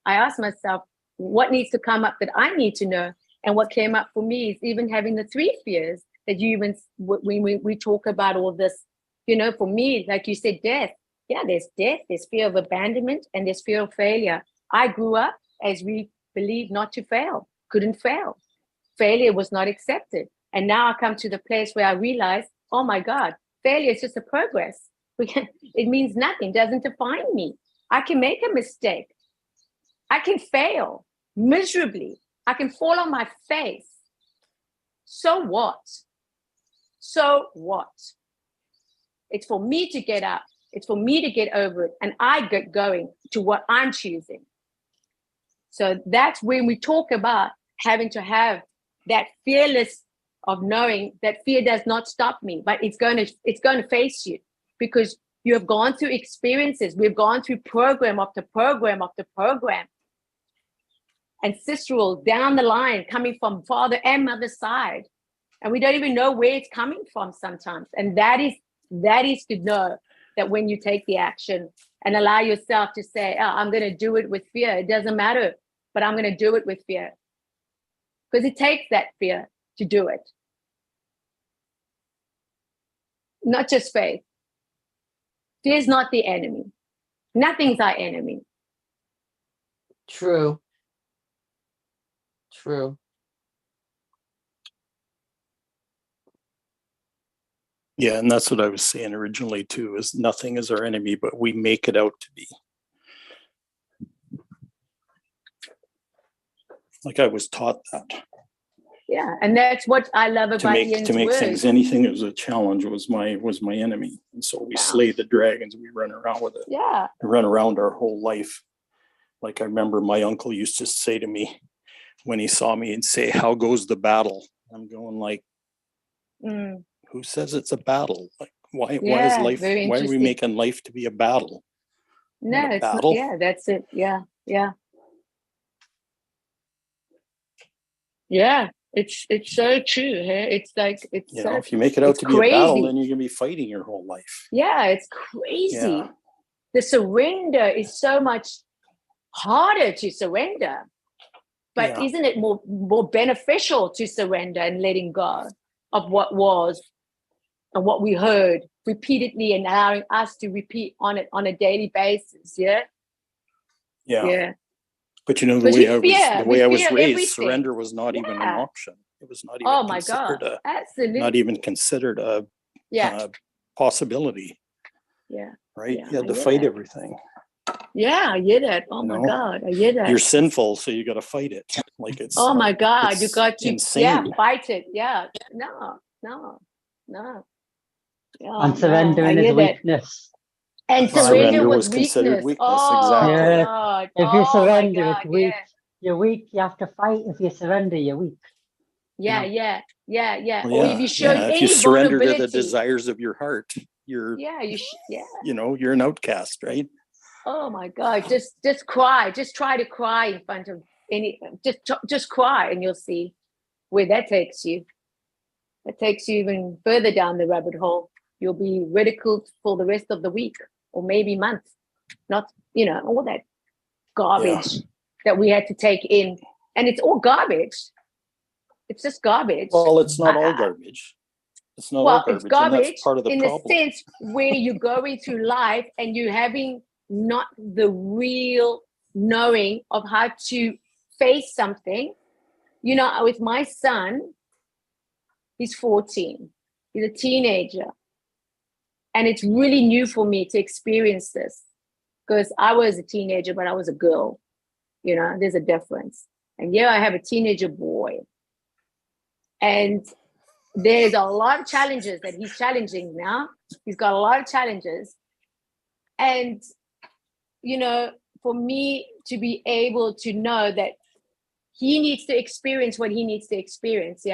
asked myself, what needs to come up that I need to know? And what came up for me is even having the three fears that you even, when we talk about all this, you know, for me, like you said, death. Yeah, there's death, there's fear of abandonment, and there's fear of failure. I grew up as we believed not to fail, couldn't fail. Failure was not accepted. And now I come to the place where I realize, oh my God, failure is just a progress. It means nothing, doesn't define me. I can make a mistake. I can fail miserably. I can fall on my face. So what? So what? It's for me to get up. It's for me to get over it. And I get going to what I'm choosing. So that's when we talk about having to have that fearless of knowing that fear does not stop me, but it's going to face you, because you have gone through experiences. We've gone through program after program after program, ancestral down the line, coming from father and mother side, and we don't even know where it's coming from sometimes. And that is to know that when you take the action and allow yourself to say, oh, I'm going to do it with fear. It doesn't matter, but I'm going to do it with fear, because it takes that fear to do it. Not just faith. Fear is not the enemy. Nothing's our enemy. True. True. Yeah, and that's what I was saying originally too, is nothing is our enemy, but we make it out to be. Like I was taught that. Yeah, and that's what I love about Ian's To make words. things, anything that was a challenge was my enemy. And so we slay the dragons, we run around with it. Yeah. We run around our whole life. Like I remember my uncle used to say to me when he saw me and say, how goes the battle? I'm going like, who says it's a battle? Like why is life, why are we making life to be a battle? No, it's battle. not. Yeah, that's it. Yeah. It's so true. Huh? It's like it's you so, know, if you make it out to be crazy. a battle, then you're gonna be fighting your whole life. Yeah, it's crazy. Yeah. The surrender is so much harder to surrender. But isn't it more beneficial to surrender and letting go of what was and what we heard repeatedly, and allowing us to repeat on it on a daily basis? Yeah. But you know, the way I was raised, everything. Surrender was not even an option. It was not even not even considered a possibility. Yeah. Right? You had to fight everything. Yeah, I hear that. Oh my God, I hear that. You're sinful, so you got to fight it. Like it's. Oh my God, you got to insane. Fight it. Yeah. No. And surrendering is weakness. And surrender was considered weakness. Oh, exactly. God. If you surrender, it's weak. Yeah. You're weak. You have to fight. If you surrender, you're weak. Yeah. Well, or if you show any if you surrender to the desires of your heart, you're you know, you're an outcast, right? Oh my God, just cry. Just try to cry in front of just cry, and you'll see where that takes you. That takes you even further down the rabbit hole. You'll be ridiculed for the rest of the week or maybe months. Not, you know, all that garbage that we had to take in. And it's all garbage. It's just garbage. Well, it's not all garbage. It's not all garbage. It's garbage, and that's part of the in problem. the sense where you're going through life and you're having not the real knowing of how to face something. You know, with my son, he's 14. He's a teenager. And it's really new for me to experience this, because I was a teenager, but I was a girl. You know, there's a difference. And I have a teenager boy. And there's a lot of challenges that he's challenging now. He's got a lot of challenges. And, you know, for me to be able to know that he needs to experience what he needs to experience,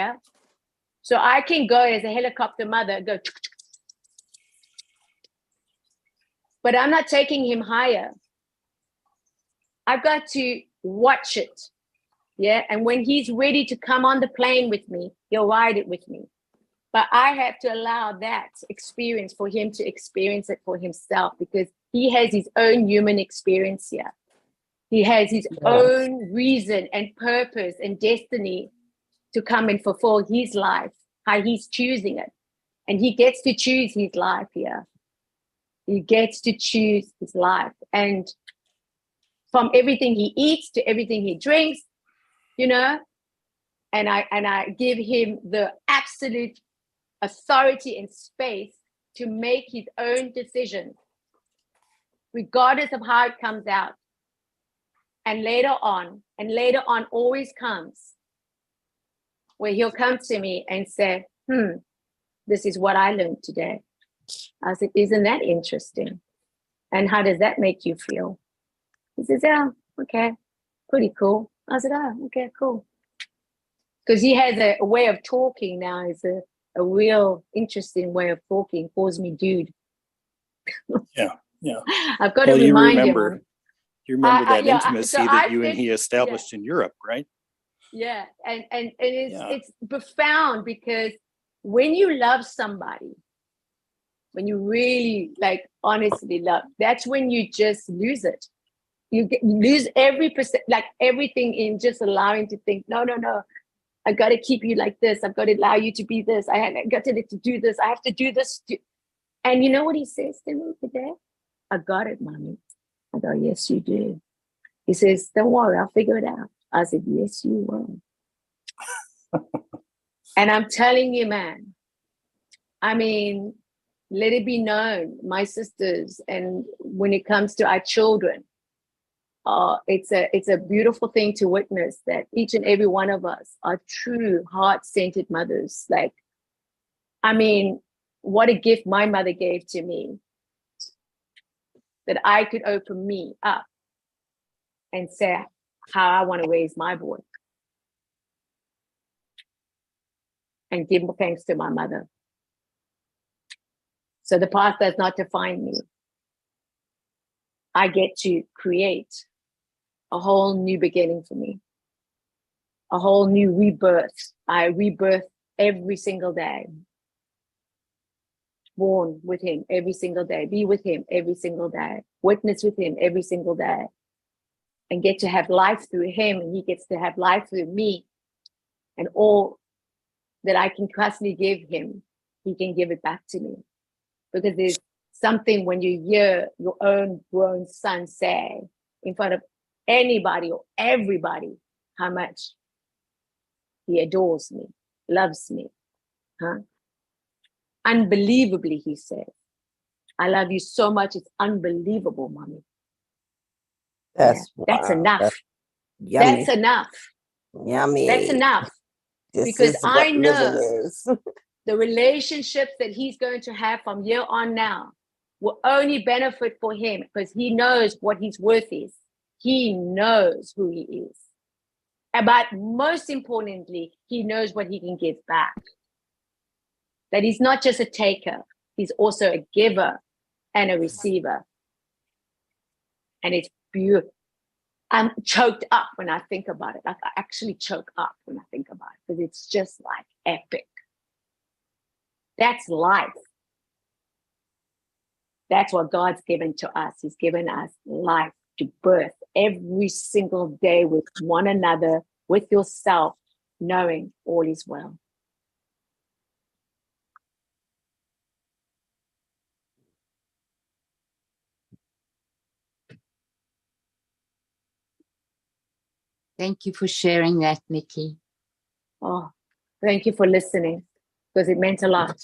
So I can go as a helicopter mother, go, but I'm not taking him higher. I've got to watch it, And when he's ready to come on the plane with me, he'll ride it with me. But I have to allow that experience for him to experience it for himself, because he has his own human experience here. He has his own reason and purpose and destiny to come and fulfill his life, how he's choosing it. And he gets to choose his life here. He gets to choose his life. And from everything he eats to everything he drinks, you know, and I give him the absolute authority and space to make his own decision, regardless of how it comes out. And later on always comes where he'll come to me and say, this is what I learned today. I said, isn't that interesting? And how does that make you feel? He says, yeah, okay, pretty cool. I said, oh, okay, cool. Because he has a way of talking now. It's a real interesting way of talking. Calls me dude. Yeah. I've got to Well, remind him. you remember that Yeah, intimacy so that I you and think- he established in Europe, right? Yeah, and it's profound, because when you love somebody, when you really like honestly love, that's when you just lose it. You lose like everything in just allowing to think, no, I got to keep you like this. I've got to allow you to be this. I got to do this. I have to do this. And you know what he says to me today? I got it, mommy. I go, yes, you do. He says, don't worry, I'll figure it out. I said, yes, you will. And I'm telling you, man, I mean, let it be known, my sisters, and when it comes to our children, it's a beautiful thing to witness that each and every one of us are true heart-centered mothers. Like, I mean, what a gift my mother gave to me, that I could open me up and say how I want to raise my boy and give thanks to my mother. So the past does not define me. I get to create a whole new beginning for me, a whole new rebirth. I rebirth every single day. Born with him every single day, be with him every single day, witness with him every single day, and get to have life through him, and he gets to have life through me. And all that I can constantly give him, he can give it back to me. Because there's something when you hear your own grown son say in front of anybody or everybody how much he adores me, loves me. Unbelievably, he said, I love you so much, it's unbelievable, mommy. That's That's wow. enough. That's yummy. That's enough. Yummy. That's enough. This Because is what I know living is. the relationships that he's going to have from here on now will only benefit for him, because he knows what his worth is. He knows who he is. But most importantly, he knows what he can give back. That he's not just a taker, he's also a giver and a receiver. And it's beautiful. I'm choked up when I think about it. Like, I actually choke up when I think about it, because it's just like epic. That's life. That's what God's given to us. He's given us life to birth every single day with one another, with yourself, knowing all is well. Thank you for sharing that, Nikki. Oh, thank you for listening, because it meant a lot.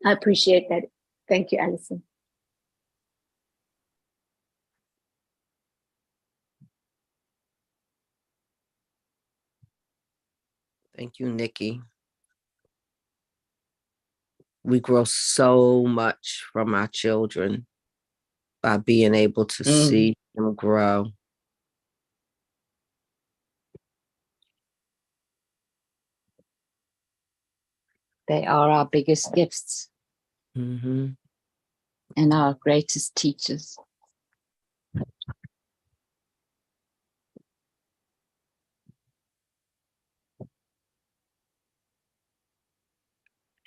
I appreciate that. Thank you, Alison. Thank you, Nikki. We grow so much from our children by being able to see them grow. They are our biggest gifts Mm-hmm. and our greatest teachers.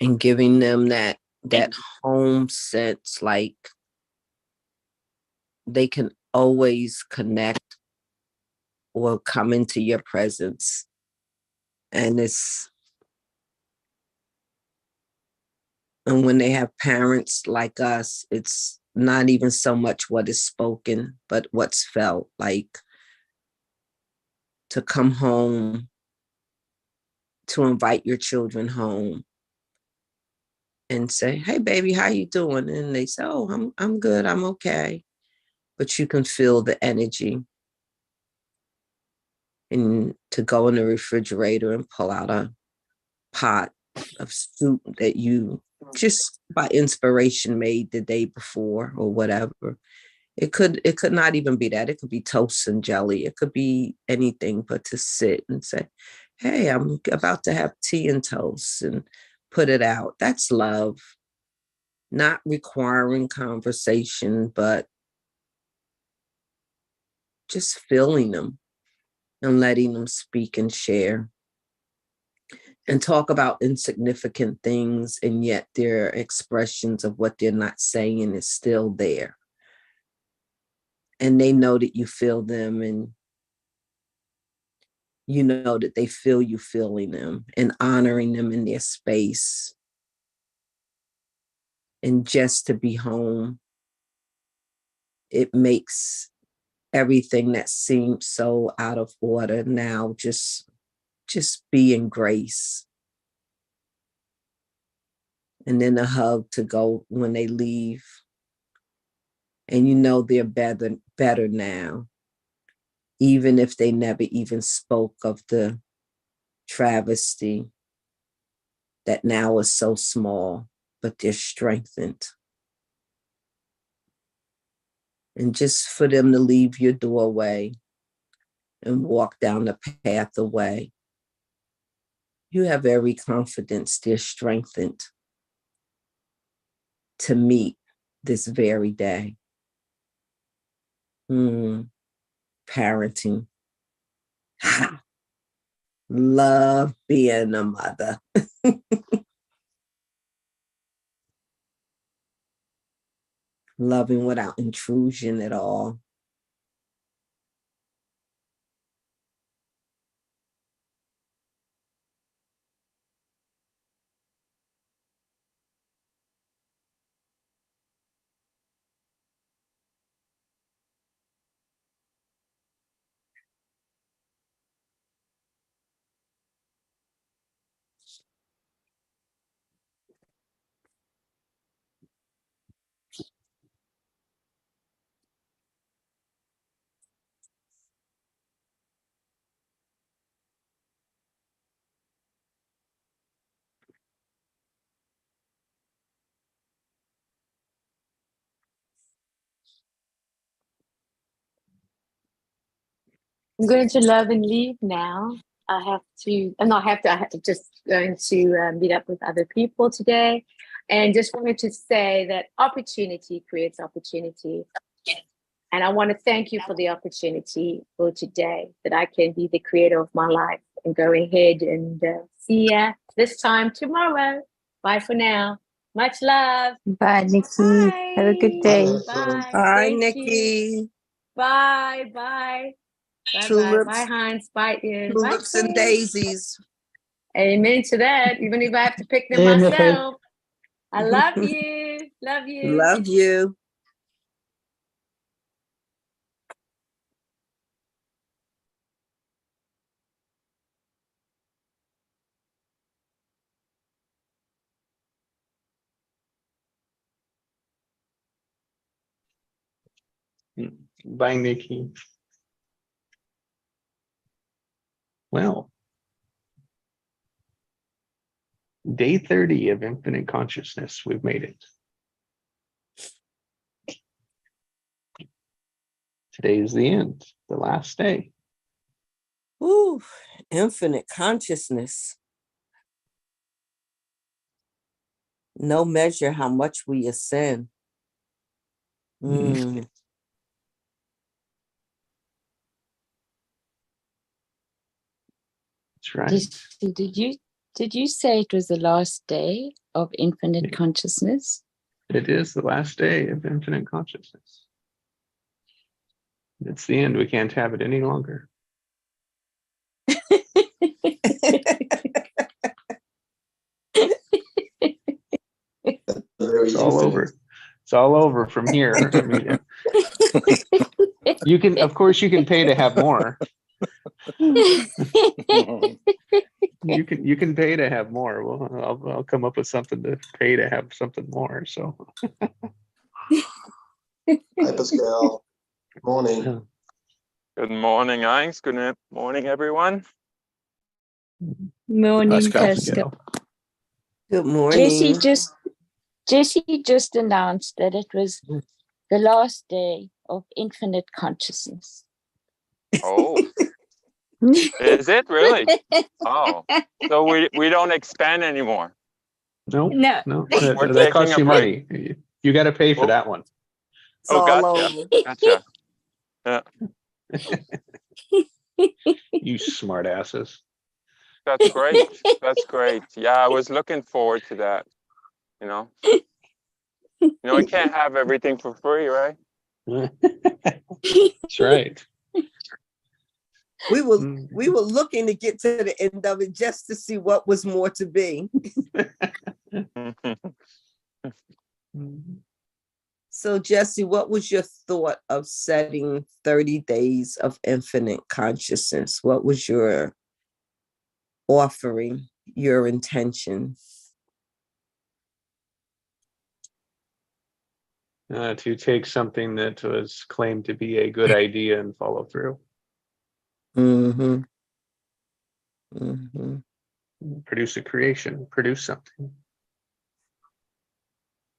And giving them that home sense, like they can always connect or come into your presence. And when they have parents like us, it's not even so much what is spoken, but what's felt. Like, to come home, to invite your children home and say, hey, baby, how you doing? And they say, oh, I'm good, I'm okay. But you can feel the energy and to go in the refrigerator and pull out a pot of soup that you just by inspiration made the day before or whatever. It could not even be that. It could be toast and jelly. It could be anything, but to sit and say, hey, I'm about to have tea and toast, and put it out. That's love. Not requiring conversation, but just feeling them and letting them speak and share and talk about insignificant things, and yet their expressions of what they're not saying is still there. And they know that you feel them, and you know that they feel you feeling them, and honoring them in their space. And just to be home, it makes everything that seemed so out of order now just be in grace. And then a hug to go when they leave. And you know they're better now, even if they never even spoke of the travesty that now is so small, but they're strengthened. And just for them to leave your doorway and walk down the path away, you have every confidence they're strengthened to meet this very day. Parenting. Love being a mother. Loving without intrusion at all. I'm going to love and leave now. I have to just going to meet up with other people today. And just wanted to say that opportunity creates opportunity. And I want to thank you for the opportunity for today, that I can be the creator of my life and go ahead and see ya this time tomorrow. Bye for now. Much love. Bye, Nikki. Bye. Have a good day. Bye. Hi, Thank Nikki. you. Bye. Bye. Bye. Tulips, Bye, Hans. Bye, Ian. Bye, tulips and Chris. daisies. Amen to that. Even if I have to pick them Yeah, Nikki. myself. I love you. Love you. Love you. Bye, Nikki. Well, day 30 of infinite consciousness. We've made it. Today is the end, the last day. Ooh, infinite consciousness. No measure how much we ascend. That's right. Did you say it was the last day of infinite consciousness? It is the last day of infinite consciousness. It's the end. We can't have it any longer. It's all over. It's all over from here. I mean, you can, of course, you can pay to have more. You can pay to have more. Well, I'll come up with something to pay to have something more. So. Hi, Pascal. Morning. Good morning, Alex. Good morning, everyone. Morning, Pascal. Pascal. Good morning. Jesse just announced that it was the last day of infinite consciousness. Oh, is it really? Oh, so we don't expand anymore. No, No. no, We're that taking costs a you break. money. You got to pay for Oh. that one. It's Oh, all gotcha. over. Gotcha. Yeah, You smart asses. that's great. That's great. Yeah, I was looking forward to that. I can't have everything for free, right? That's right. We were Mm. we were looking to get to the end of it just to see what was more to be. So Jesse, what was your thought of setting 30 days of infinite consciousness? What was your offering, your intention? To take something that was claimed to be a good idea and follow through. Mm-hmm. Mm-hmm. Produce a creation, produce something.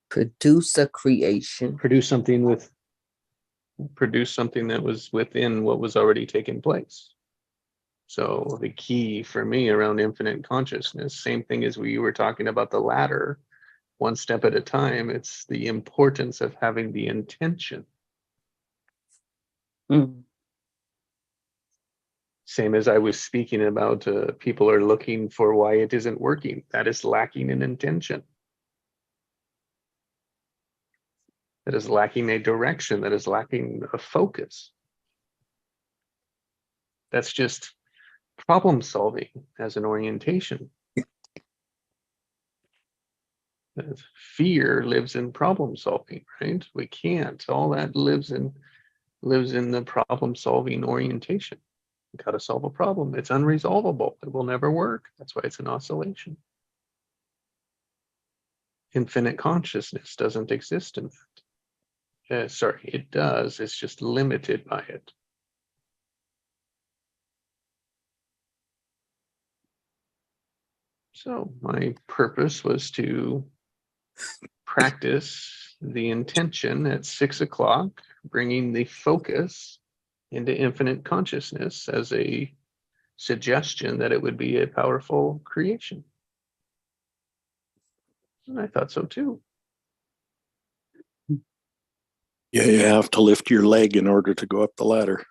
Produce a creation. Produce something that was within what was already taking place. So the key for me around infinite consciousness, same thing as we were talking about the ladder, one step at a time, it's the importance of having the intention. Mm. Same as I was speaking about, people are looking for why it isn't working. That is lacking in intention. That is lacking a direction. That is lacking a focus. That's just problem solving as an orientation. Fear lives in problem solving, right? We can't. All that lives in the problem solving orientation. You got to solve a problem. It's unresolvable. It will never work. That's why it's an oscillation. Infinite consciousness doesn't exist in that. Sorry, it does. It's just limited by it. So my purpose was to practice the intention at 6 o'clock, bringing the focus into infinite consciousness as a suggestion that it would be a powerful creation. And I thought so too. Yeah, you have to lift your leg in order to go up the ladder.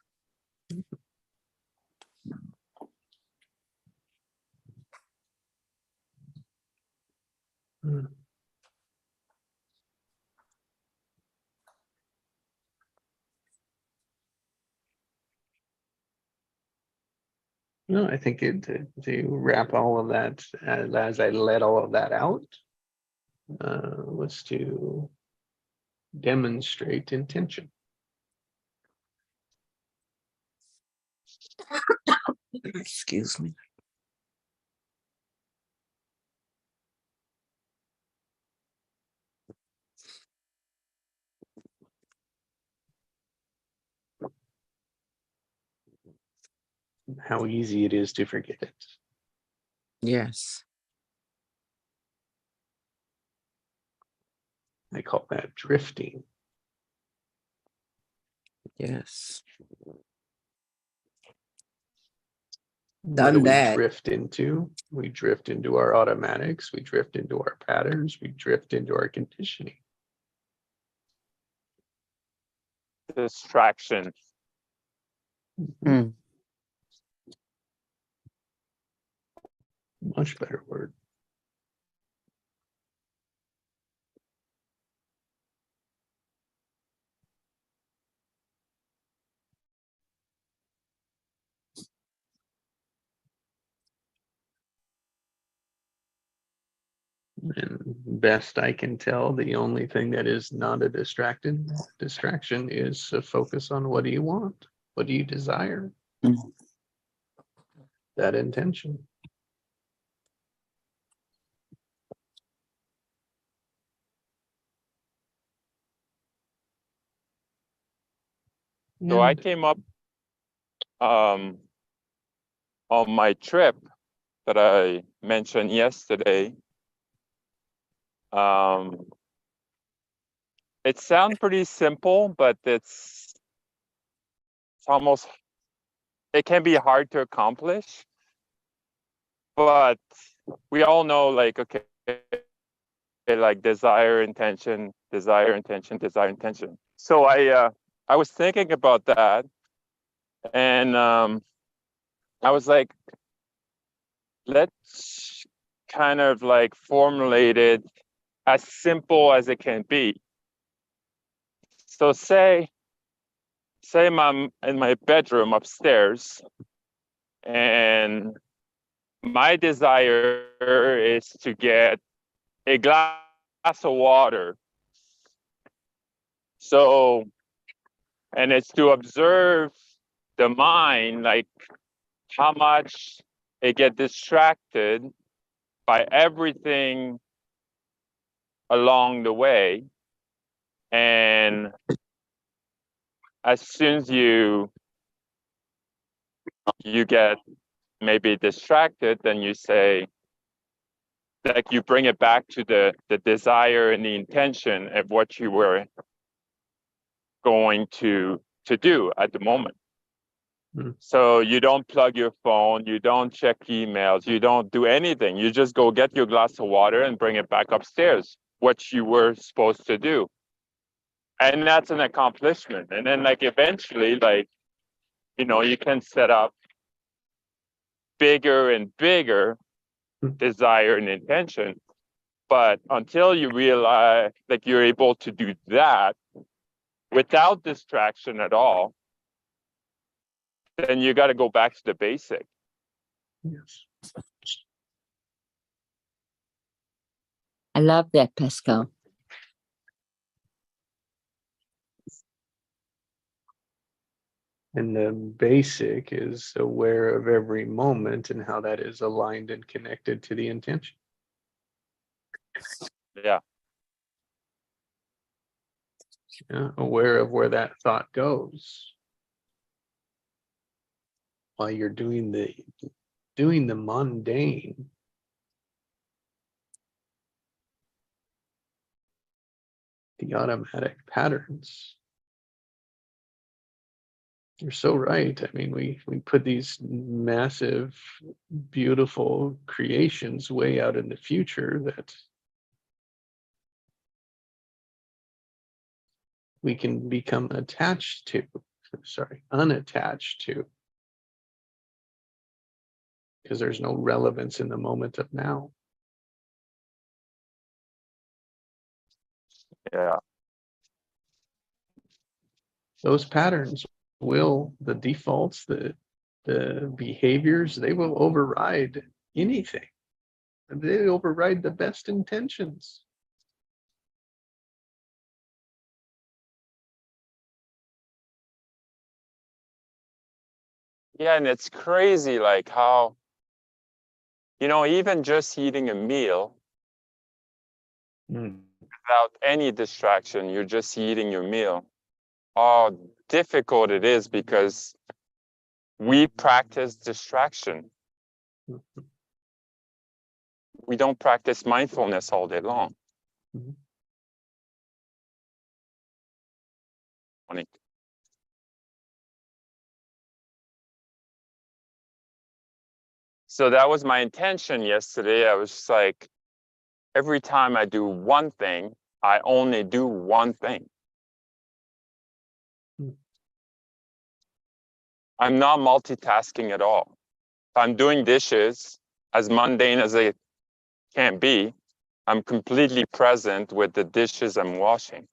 Hmm. No, I think to wrap all of that, as I let all of that out, was to demonstrate intention. Excuse me. How easy it is to forget it. Yes. I call that drifting. Yes. What do Done we that. drift into? We drift into our automatics. We drift into our patterns. We drift into our conditioning. Distraction. Mm. Much better word. And best I can tell, the only thing that is not a distraction is a focus on what do you want? What do you desire? Mm. That intention. So I And came up on my trip that I mentioned yesterday, it sounds pretty simple, but it's almost, it can be hard to accomplish. But we all know, like, okay, like desire, intention, desire, intention, desire, intention. So I was thinking about that, and I was like, let's kind of like formulate it as simple as it can be. So say I'm in my bedroom upstairs, and my desire is to get a glass of water. So, and it's to observe the mind, like how much it get distracted by everything along the way. And as soon as you get maybe distracted, then you say, like, you bring it back to the desire and the intention of what you were going to do at the moment. So you don't plug your phone, you don't check emails, you don't do anything. You just go get your glass of water and bring it back upstairs, what you were supposed to do. And that's an accomplishment. And then, like, eventually, like, you know, you can set up bigger and bigger desire and intention. But until you realize, like, you're able to do that without distraction at all, then you got to go back to the basic. Yes. I love that, Pascal. And the basic is aware of every moment and how that is aligned and connected to the intention. Yeah. Yeah, aware of where that thought goes while you're doing the mundane. The automatic patterns. You're so right. I mean, we put these massive, beautiful creations way out in the future that we can become unattached to, because there's no relevance in the moment of now. Yeah. Those patterns the defaults, the behaviors, they will override anything. They override the best intentions. Yeah, and it's crazy, like, how, you know, even just eating a meal without any distraction, you're just eating your meal. How difficult it is, because we practice distraction. We don't practice mindfulness all day long. So that was my intention yesterday. I was just like, every time I do one thing, I only do one thing. I'm not multitasking at all. If I'm doing dishes, as mundane as they can be, I'm completely present with the dishes I'm washing.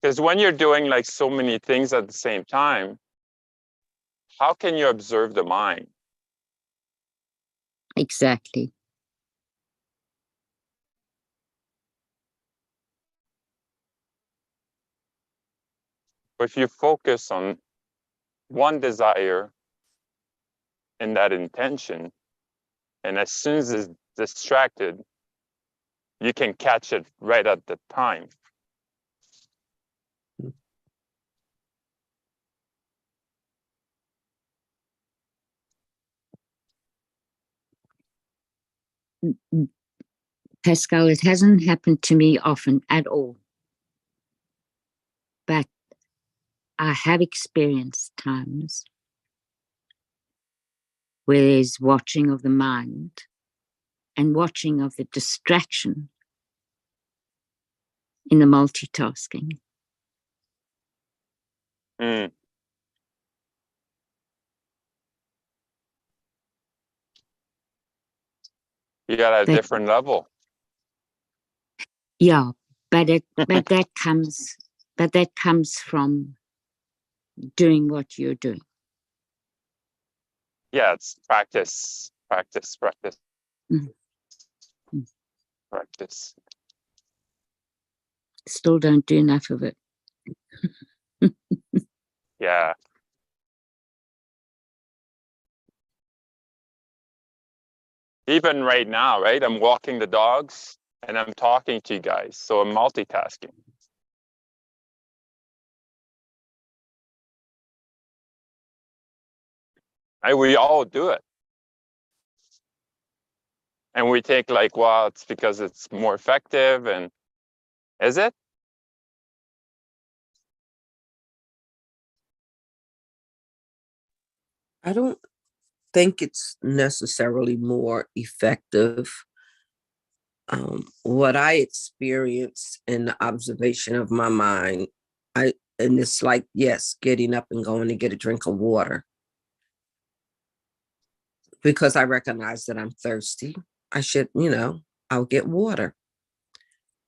Because when you're doing like so many things at the same time, how can you observe the mind? Exactly. But if you focus on one desire and that intention, and as soon as it's distracted, you can catch it right at the time. Pascal, it hasn't happened to me often at all. But I have experienced times where there's watching of the mind and watching of the distraction in the multitasking. Mm. You got a That- different level. Yeah, but that comes from doing what you're doing. Yeah, it's practice. Mm. Mm. Practice. Still don't do enough of it. Yeah. Even right now, right? I'm walking the dogs and I'm talking to you guys. So I'm multitasking. We all do it. And we think like, well, it's because it's more effective. And is it? I don't think it's necessarily more effective. What I experience in the observation of my mind, and it's like, yes, getting up and going to get a drink of water because I recognize that I'm thirsty. I should, I'll get water.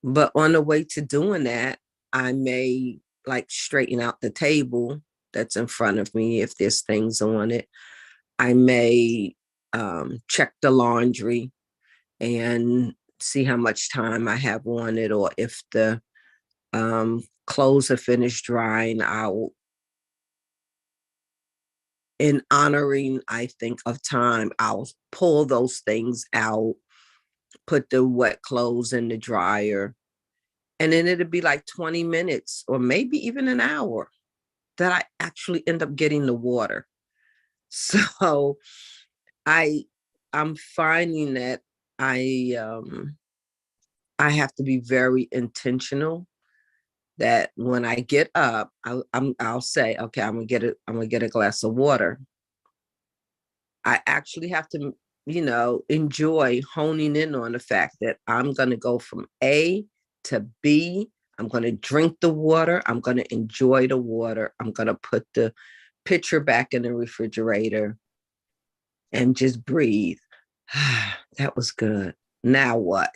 But on the way to doing that, I may like straighten out the table that's in front of me if there's things on it. I may check the laundry and see how much time I have on it, or if the clothes are finished drying, in honoring, I think, of time, I'll pull those things out, put the wet clothes in the dryer, and then it'll be like 20 minutes or maybe even an hour that I actually end up getting the water. So I'm finding that I have to be very intentional that when I get up, I'll say, okay, I'm gonna get a glass of water. I actually have to, enjoy honing in on the fact that I'm gonna go from A to B. I'm gonna drink the water. I'm gonna enjoy the water. I'm gonna put the pitcher back in the refrigerator and just breathe. That was good. Now what?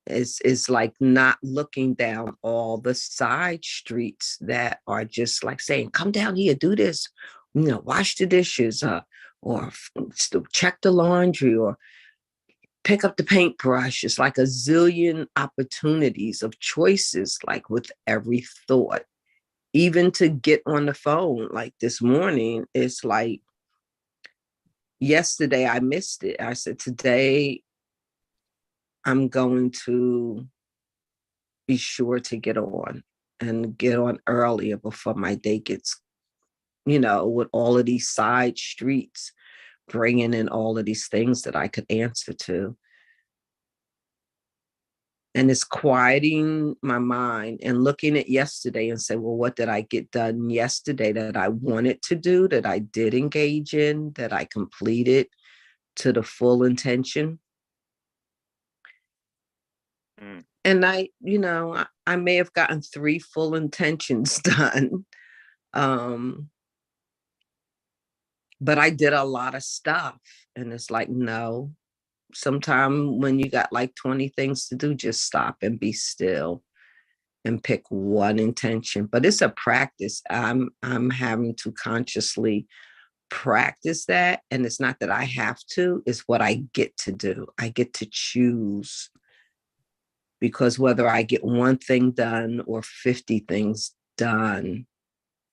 It's like not looking down all the side streets that are just like saying, come down here, do this, wash the dishes, or check the laundry, or pick up the paintbrush. It's like a zillion opportunities of choices, like with every thought. Even to get on the phone, like this morning, it's like yesterday I missed it. I said, today I'm going to be sure to get on and get on earlier before my day gets, with all of these side streets, bringing in all of these things that I could answer to. And it's quieting my mind and looking at yesterday and say, well, what did I get done yesterday that I wanted to do, that I did engage in, that I completed to the full intention? Mm. And I may have gotten 3 full intentions done. But I did a lot of stuff. And it's like, no, sometime when you got like 20 things to do, just stop and be still and pick one intention. But it's a practice. I'm having to consciously practice that. And it's not that I have to, it's what I get to do. I get to choose. Because whether I get one thing done or 50 things done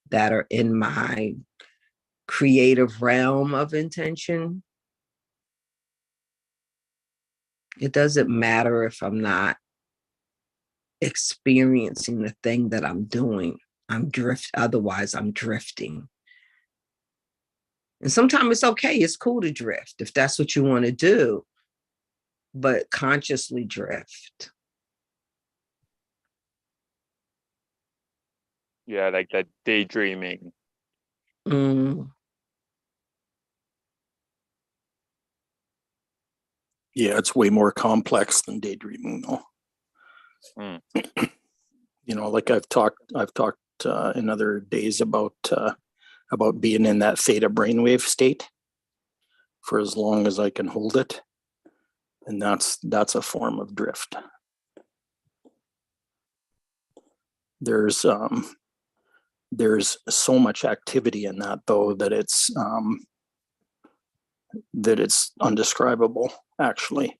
that are in my creative realm of intention, It doesn't matter if I'm not experiencing the thing that I'm doing. Otherwise I'm drifting. And sometimes it's okay. It's cool to drift if that's what you want to do, but consciously drift. Yeah, like that daydreaming. Mm. Yeah, it's way more complex than daydreaming, though. Mm. You know, like I've talked in other days about being in that theta brainwave state for as long as I can hold it, and that's a form of drift. There's so much activity in that, though, that it's undescribable. Actually,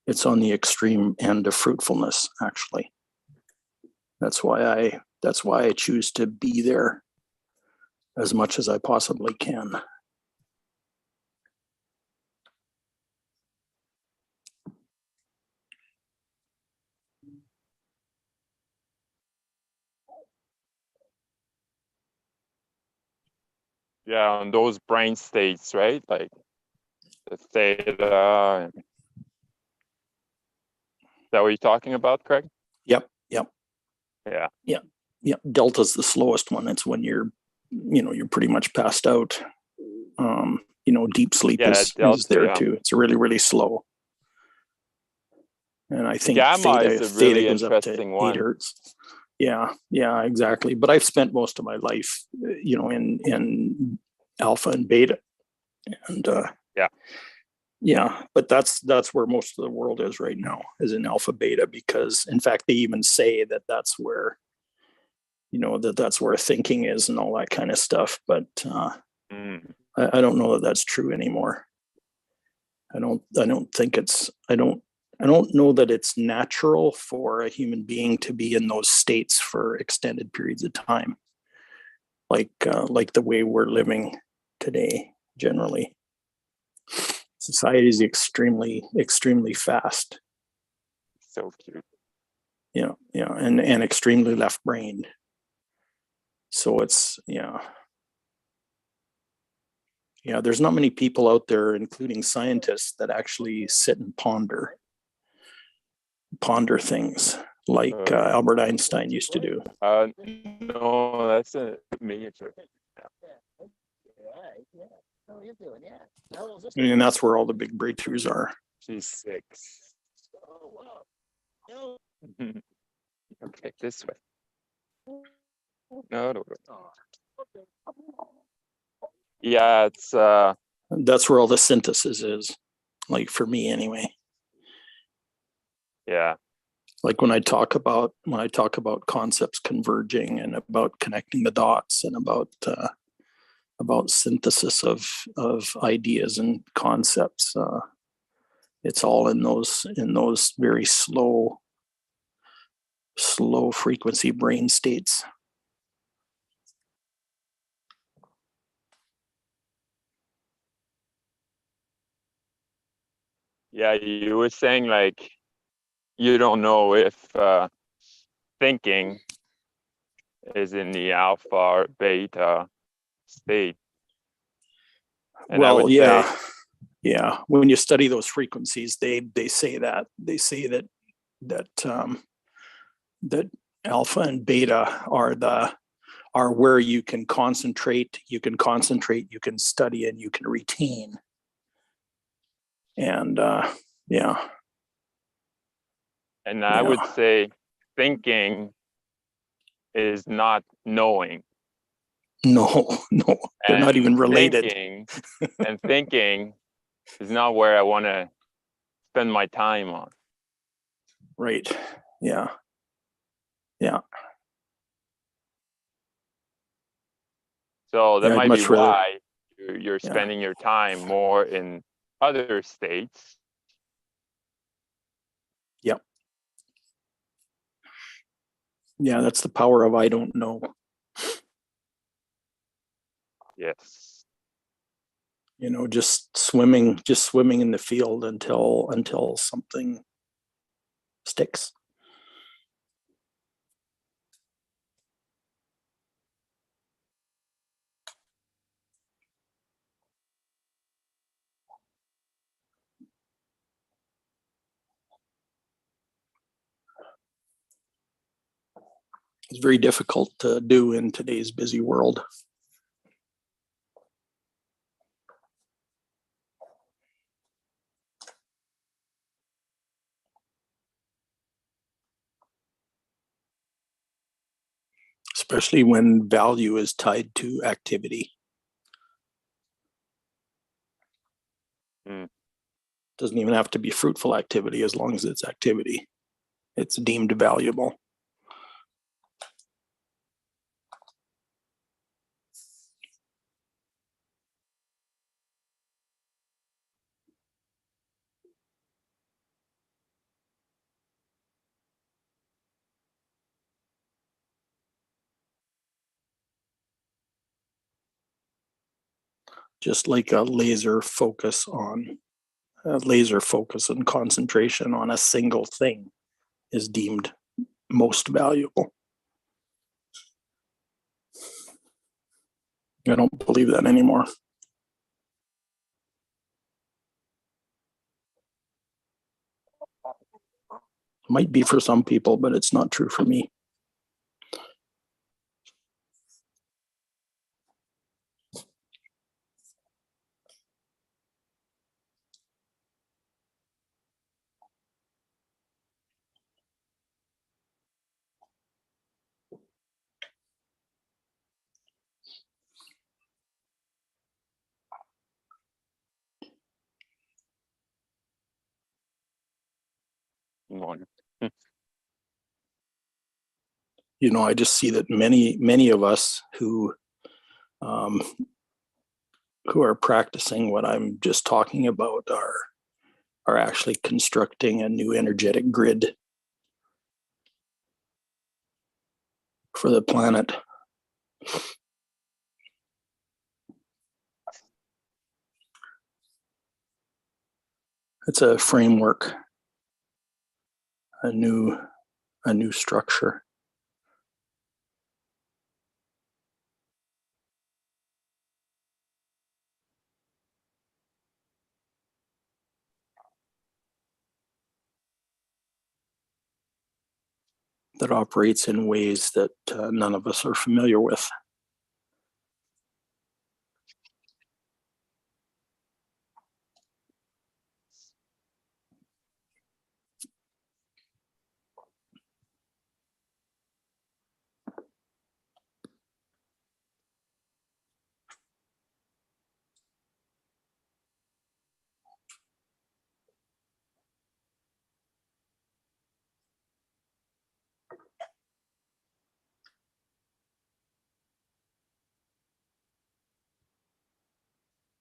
it's on the extreme end of fruitfulness. Actually, that's why I choose to be there as much as I possibly can. Yeah, on those brain states, right? Like the theta. Is that what you're talking about, Craig? Yep. Yeah. Delta's the slowest one. It's when you're pretty much passed out. Deep sleep is Delta, there yeah. too. It's really, really slow. And I think Gamma is a theta really goes up to interesting 8 one. hertz. Yeah, exactly. But I've spent most of my life, in alpha and beta, and but that's where most of the world is right now, is in alpha beta, because in fact they even say that that's where, that's where thinking is and all that kind of stuff. But I don't know that that's true anymore. I don't know that it's natural for a human being to be in those states for extended periods of time, like the way we're living today. Generally, society is extremely, extremely fast. So cute. Yeah, and extremely left-brained. So it's there's not many people out there, including scientists, that actually sit and ponder things like Albert Einstein used to do. No, that's a major. And that's where all the big breakthroughs are. She's 6. Okay, this way. No. Yeah, it's That's where all the synthesis is, like for me anyway. Yeah. Like when I talk about concepts converging and about connecting the dots and about synthesis of ideas and concepts, it's all in those very slow frequency brain states. Yeah, you were saying like you don't know if thinking is in the alpha or beta state. And Well, yeah. When you study those frequencies, they say that that alpha and beta are where you can concentrate, you can study, and you can retain. And And I would say thinking is not knowing. No, they're not even related. Thinking is not where I want to spend my time on. Right. Yeah. So that might be rather, why you're spending your time more in other states. Yep. Yeah, that's the power of I don't know. Yes. You know, just swimming in the field until something sticks. It's very difficult to do in today's busy world. Especially when value is tied to activity. Doesn't even have to be fruitful activity. As long as it's activity, it's deemed valuable. Just like a laser focus and concentration on a single thing is deemed most valuable. I don't believe that anymore. Might be for some people, but it's not true for me. You know, I just see that many of us who are practicing what I'm just talking about are actually constructing a new energetic grid for the planet. It's a framework, a new structure. That operates in ways that none of us are familiar with.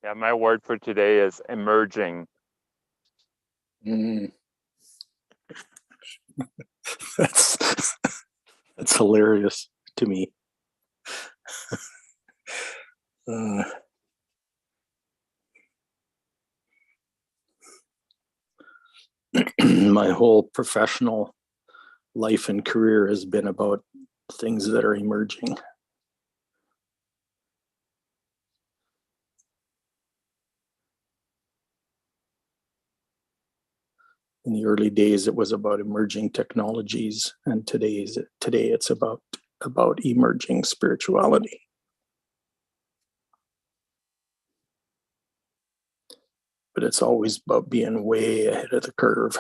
Yeah, my word for today is emerging. That's hilarious to me. My whole professional life and career has been about things that are emerging. In the early days, it was about emerging technologies, and today it's about emerging spirituality. But it's always about being way ahead of the curve.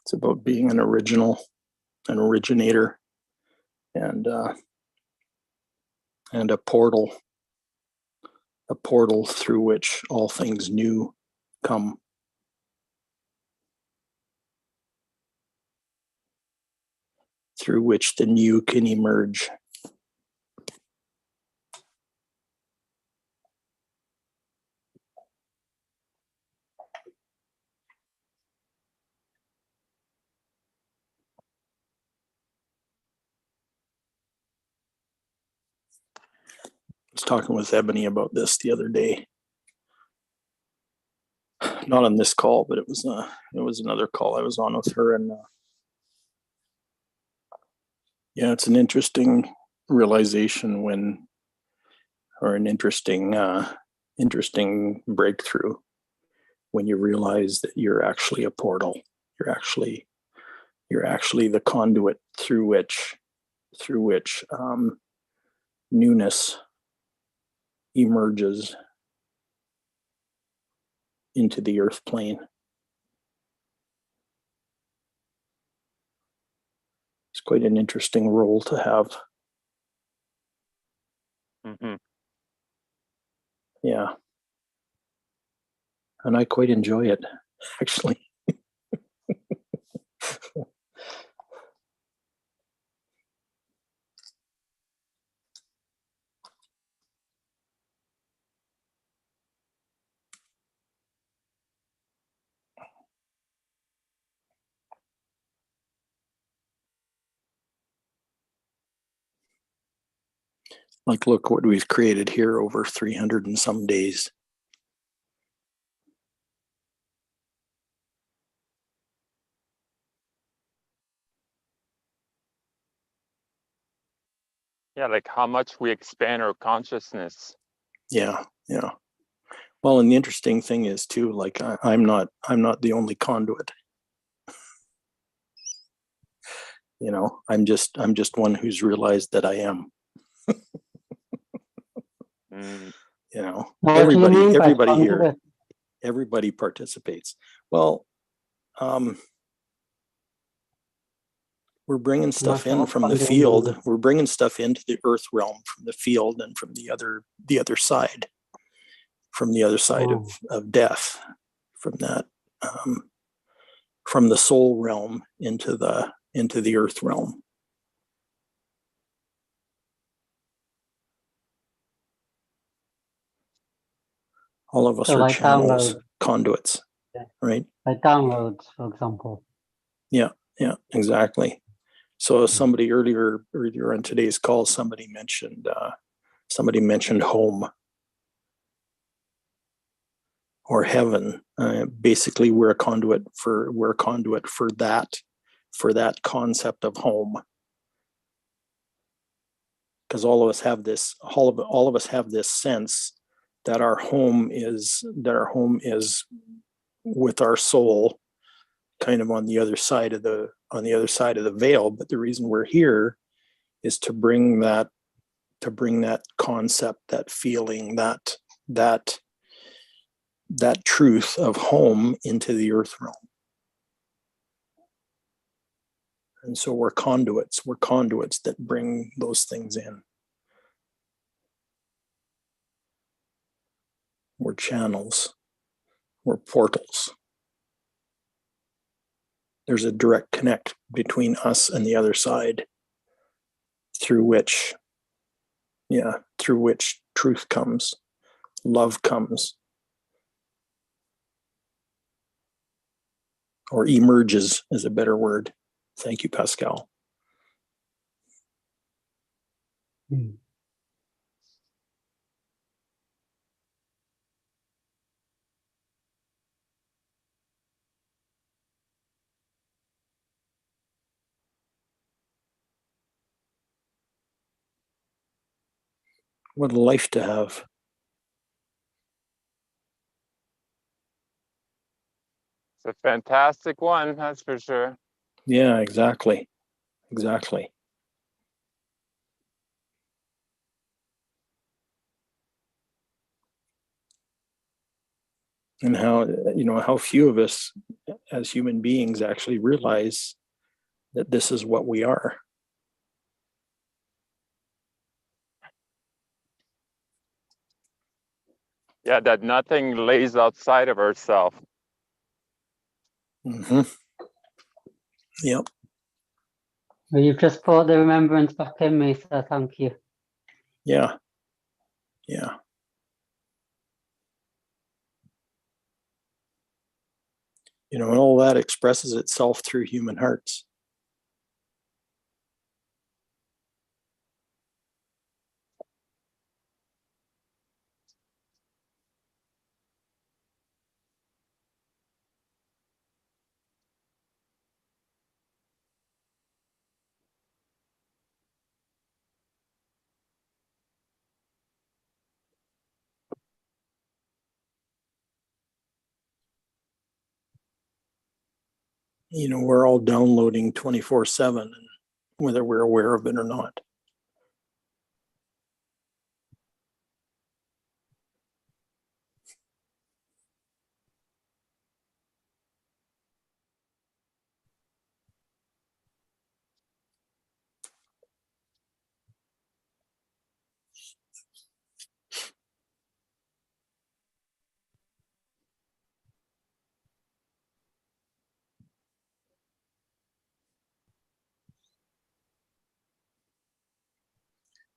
It's about being an originator, and a portal through which all things new come. Through which the new can emerge. talking with Ebony about this the other day. Not on this call, but it was another call I was on with her, and yeah, it's an interesting realization or an interesting breakthrough when you realize that you're actually a portal. You're actually the conduit through which newness emerges into the earth plane. It's quite an interesting role to have. Mm-hmm. Yeah. And I quite enjoy it, actually. Like, look what we've created here over 300 and some days. Yeah, like how much we expand our consciousness. Yeah, yeah. Well, and the interesting thing is too, like I'm not the only conduit. You know, I'm just one who's realized that I am. Mm. You know, What do you mean by everybody here, conduit? everybody participates. Well, we're bringing stuff in from the field. We're bringing stuff into the earth realm from the field and from the other side, from the other side of death, from that, from the soul realm into the earth realm. All of us So are like channels, download. conduits, Yeah. right? Like downloads, for example. Yeah, exactly. So somebody earlier on today's call, somebody mentioned home or heaven. Basically, we're a conduit for that concept of home, because all of us have this sense that our home is with our soul, kind of on the other side of the veil. But the reason we're here is to bring that concept, that feeling, that truth of home into the earth realm. And so we're conduits that bring those things in. We're channels, we're portals. There's a direct connect between us and the other side, through which truth comes, love comes, or emerges is a better word. Thank you, Pascal. What a life to have. It's a fantastic one, that's for sure. Yeah, exactly. And how few of us as human beings actually realize that this is what we are. Yeah, that nothing lays outside of ourselves. Mm-hmm. Yep. Well, you've just brought the remembrance back in me, so thank you. Yeah. And all that expresses itself through human hearts. You know, we're all downloading 24/7, whether we're aware of it or not.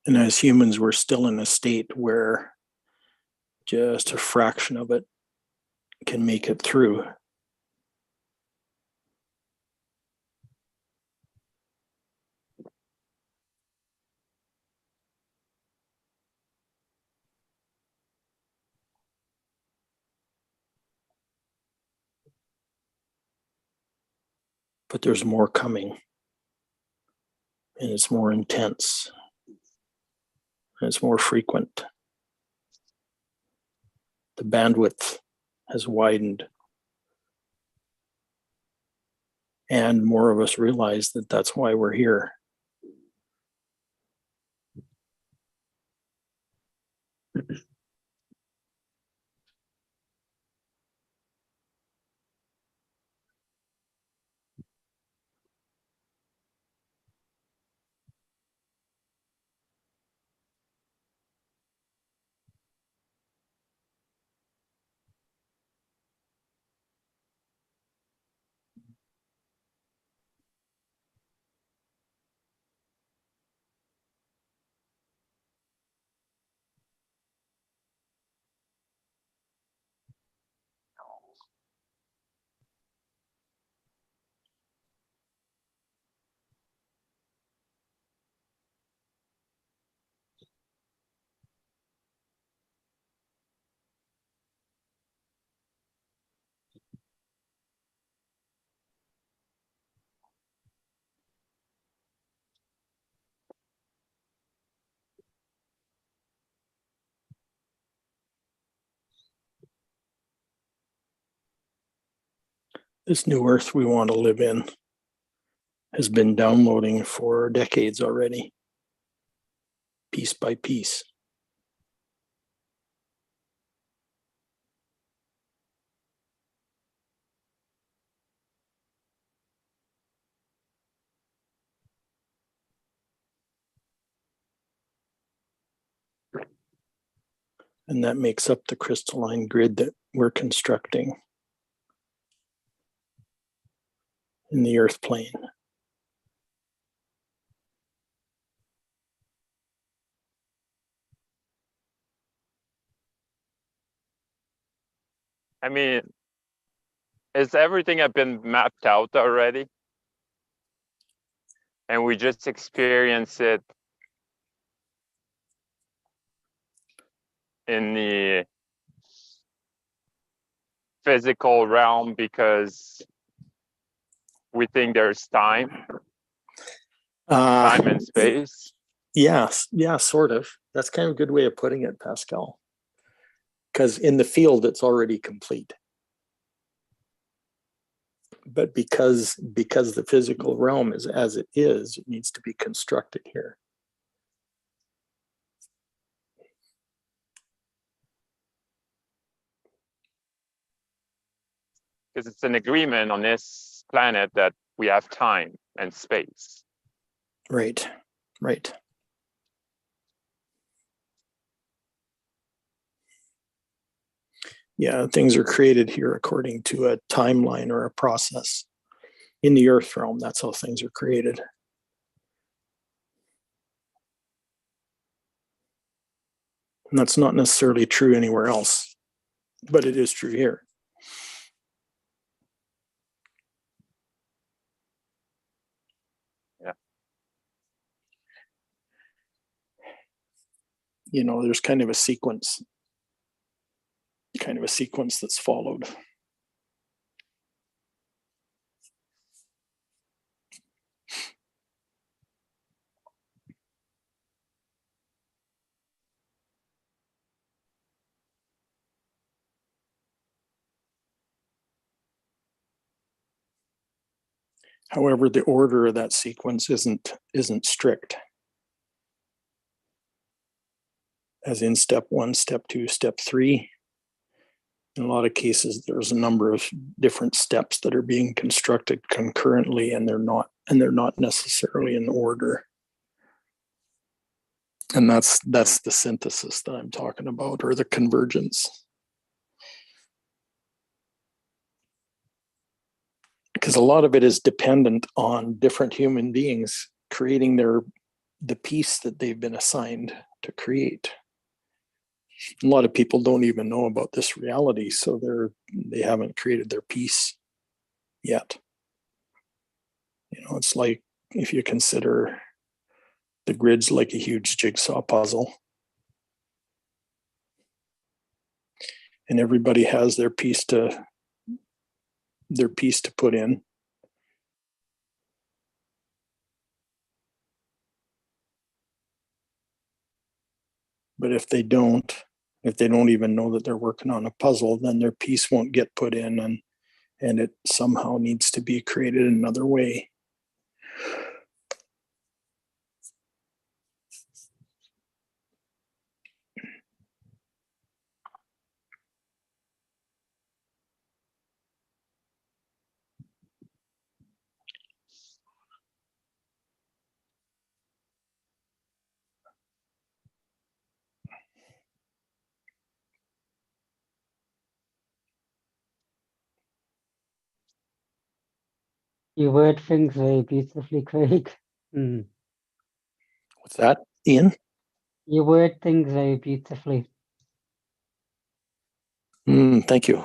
And as humans, we're still in a state where just a fraction of it can make it through. But there's more coming, and it's more intense, and it's more frequent. The bandwidth has widened, and more of us realize that that's why we're here. This new earth we want to live in has been downloading for decades already, piece by piece. And that makes up the crystalline grid that we're constructing in the earth plane. I mean, is everything have been mapped out already? And we just experience it in the physical realm because we think there's time and space. Yes, yeah, sort of. That's kind of a good way of putting it, Pascal. Because in the field, it's already complete. But because the physical realm is as it is, it needs to be constructed here. Because it's an agreement on this planet that we have time and space. Right, right. Yeah, things are created here according to a timeline or a process. In the earth realm, that's how things are created. And that's not necessarily true anywhere else, but it is true here. Yeah. You know, there's kind of a sequence that's followed. However, the order of that sequence isn't strict. As in step 1, step 2, step 3. In a lot of cases, there's a number of different steps that are being constructed concurrently, and they're not necessarily in order. And that's the synthesis that I'm talking about, or the convergence. Because a lot of it is dependent on different human beings creating the piece that they've been assigned to create. A lot of people don't even know about this reality, so they haven't created their piece yet. You know, it's like if you consider the grid's like a huge jigsaw puzzle, and everybody has their piece to put in. But if they don't even know that they're working on a puzzle, then their piece won't get put in, and it somehow needs to be created another way. You word things very beautifully, Craig. Mm. What's that, Ian? You word things very beautifully. Thank you.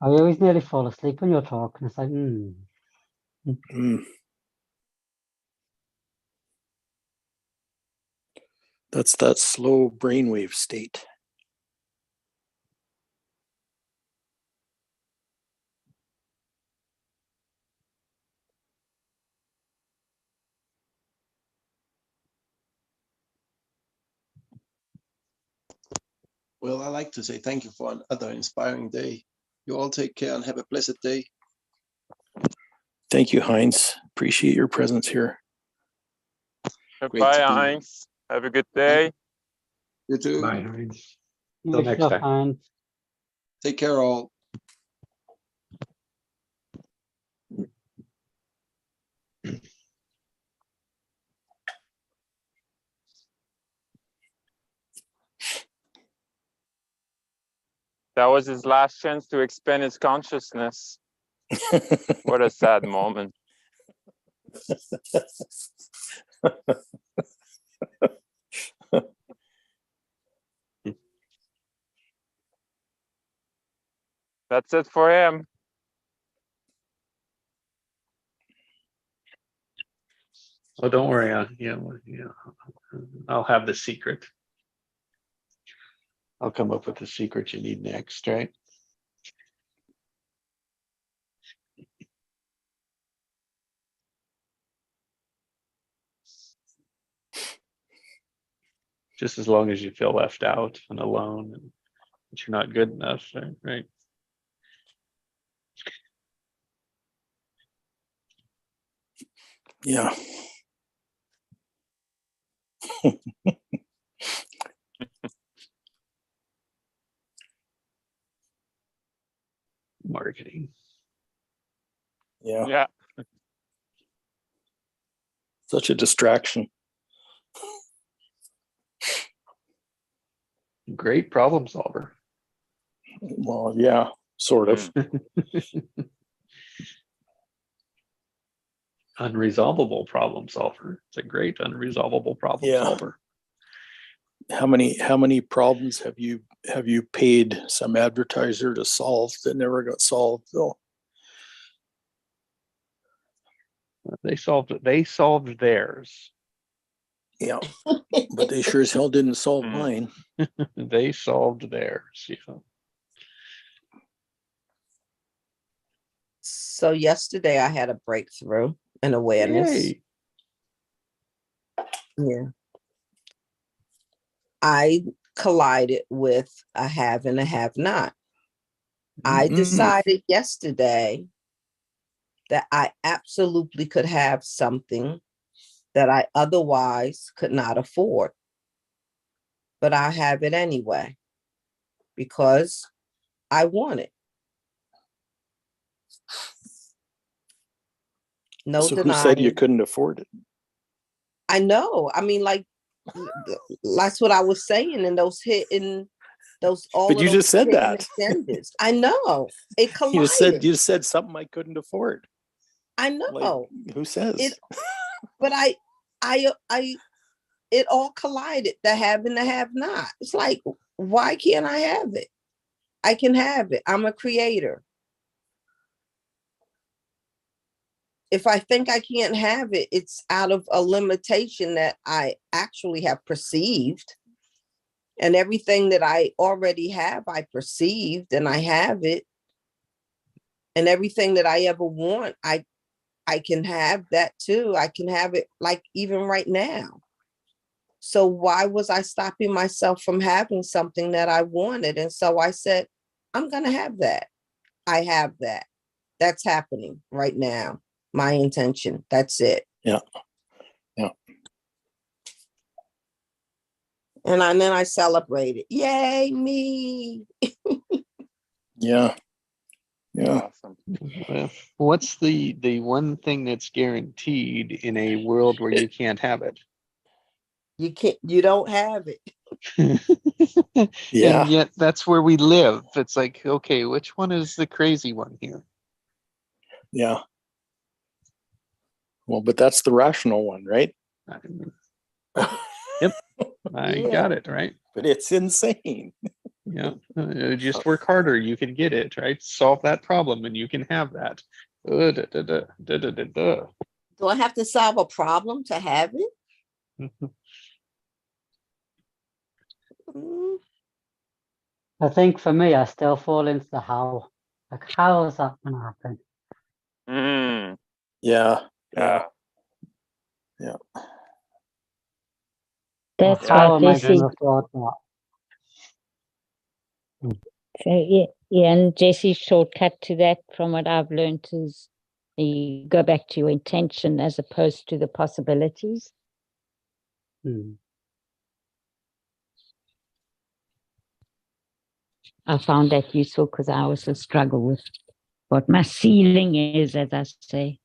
I always nearly fall asleep when you're talking. It's like, That's that slow brainwave state. Well, I like to say thank you for another inspiring day. You all take care and have a blessed day. Thank you, Heinz. Appreciate your presence here. Bye, Heinz. Have a good day. You too. Bye, Heinz. Till Till next time. Take care, all. That was his last chance to expand his consciousness. What a sad moment. That's it for him. Oh, don't worry. I'll have the secret. I'll come up with the secret you need next, right? Just as long as you feel left out and alone and that you're not good enough, right? Yeah. Marketing. Yeah. Yeah. Such a distraction. Great problem solver. Well, yeah, sort of. Unresolvable problem solver. It's a great unresolvable problem Yeah. solver. How many problems have you paid some advertiser to solve that never got solved though? They solved theirs. Yeah. But they sure as hell didn't solve mine. They solved theirs. Yeah. So yesterday I had a breakthrough in awareness. Yay. Yeah. I collided with a have and a have not. I decided yesterday that I absolutely could have something that I otherwise could not afford. But I have it anyway because I want it. No So who said you denying. couldn't afford it? I know. I mean, like that's what I was saying in those all But of you those just said hidden that. agendas. I know. It You collided. just said something I couldn't afford. I Like, know. who says? It but I it all collided, the have and the have not. It's like, why can't I have it? I can have it. I'm a creator. If I think I can't have it, it's out of a limitation that I actually have perceived. And everything that I already have, I perceived and I have it. And everything that I ever want, I can have that too. I can have it like even right now. So why was I stopping myself from having something that I wanted? And so I said, I'm going to have that. I have that. That's happening right now. My intention. That's it. Yeah. Yeah. And then I celebrated. Yay, me. Yeah. Yeah. Awesome. Well, what's the one thing that's guaranteed in a world where you can't have it? You don't have it. Yeah. And yet that's where we live. It's like, okay, which one is the crazy one here? Yeah. Well, but that's the rational one, right? Yep, I Yeah. got it, right? But it's insane. Yeah, just work harder, you can get it, right? Solve that problem and you can have that. Do I have to solve a problem to have it? Mm, I think for me, I still fall into the how. Like, how is that going to happen? Mm, Yeah. yeah. Yeah. That's How right, am I going Jesse. to afford that? So yeah, and Jesse's shortcut to that, from what I've learned, is you go back to your intention as opposed to the possibilities. Hmm. I found that useful because I also struggle with what my ceiling is, as I say.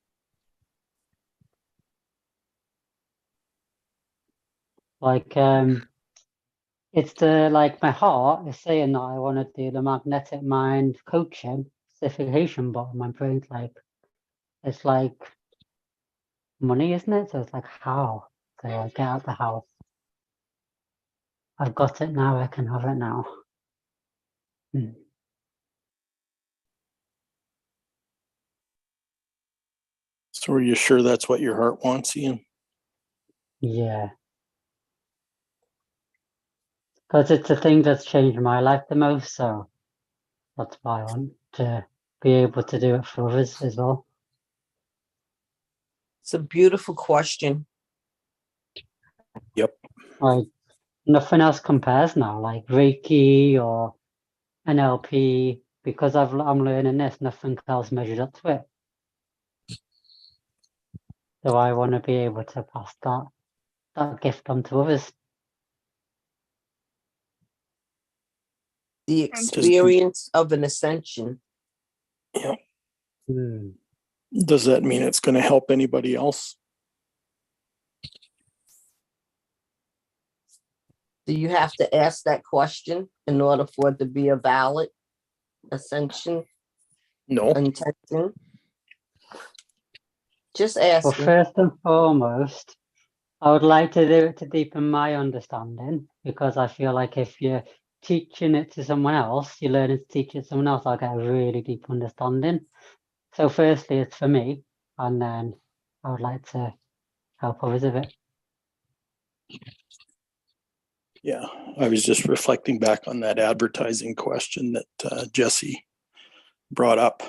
Like, it's like my heart is saying that I want to do the magnetic mind coaching certification, but my brain's like, it's like money, isn't it? So it's like, how? So I get out the house. I've got it now. I can have it now. Hmm. So are you sure that's what your heart wants, Ian? Yeah. Because it's the thing that's changed my life the most. So that's why I want to be able to do it for others as well. it's a beautiful question. Yep. Like, nothing else compares now, like Reiki or NLP, because I'm learning this, nothing else measures up to it. So I want to be able to pass that gift on to others. The experience of an ascension. Yeah. Hmm. Does that mean it's going to help anybody else? Do you have to ask that question in order for it to be a valid ascension No. intention? Just Well, asking. first and foremost, I would like to do it to deepen my understanding, because I feel like if you're teaching it to someone else, you're learning to teach it to someone else, I'll get a really deep understanding. So firstly, it's for me, and then I would like to help others with it. Yeah. I was just reflecting back on that advertising question that Jesse brought up.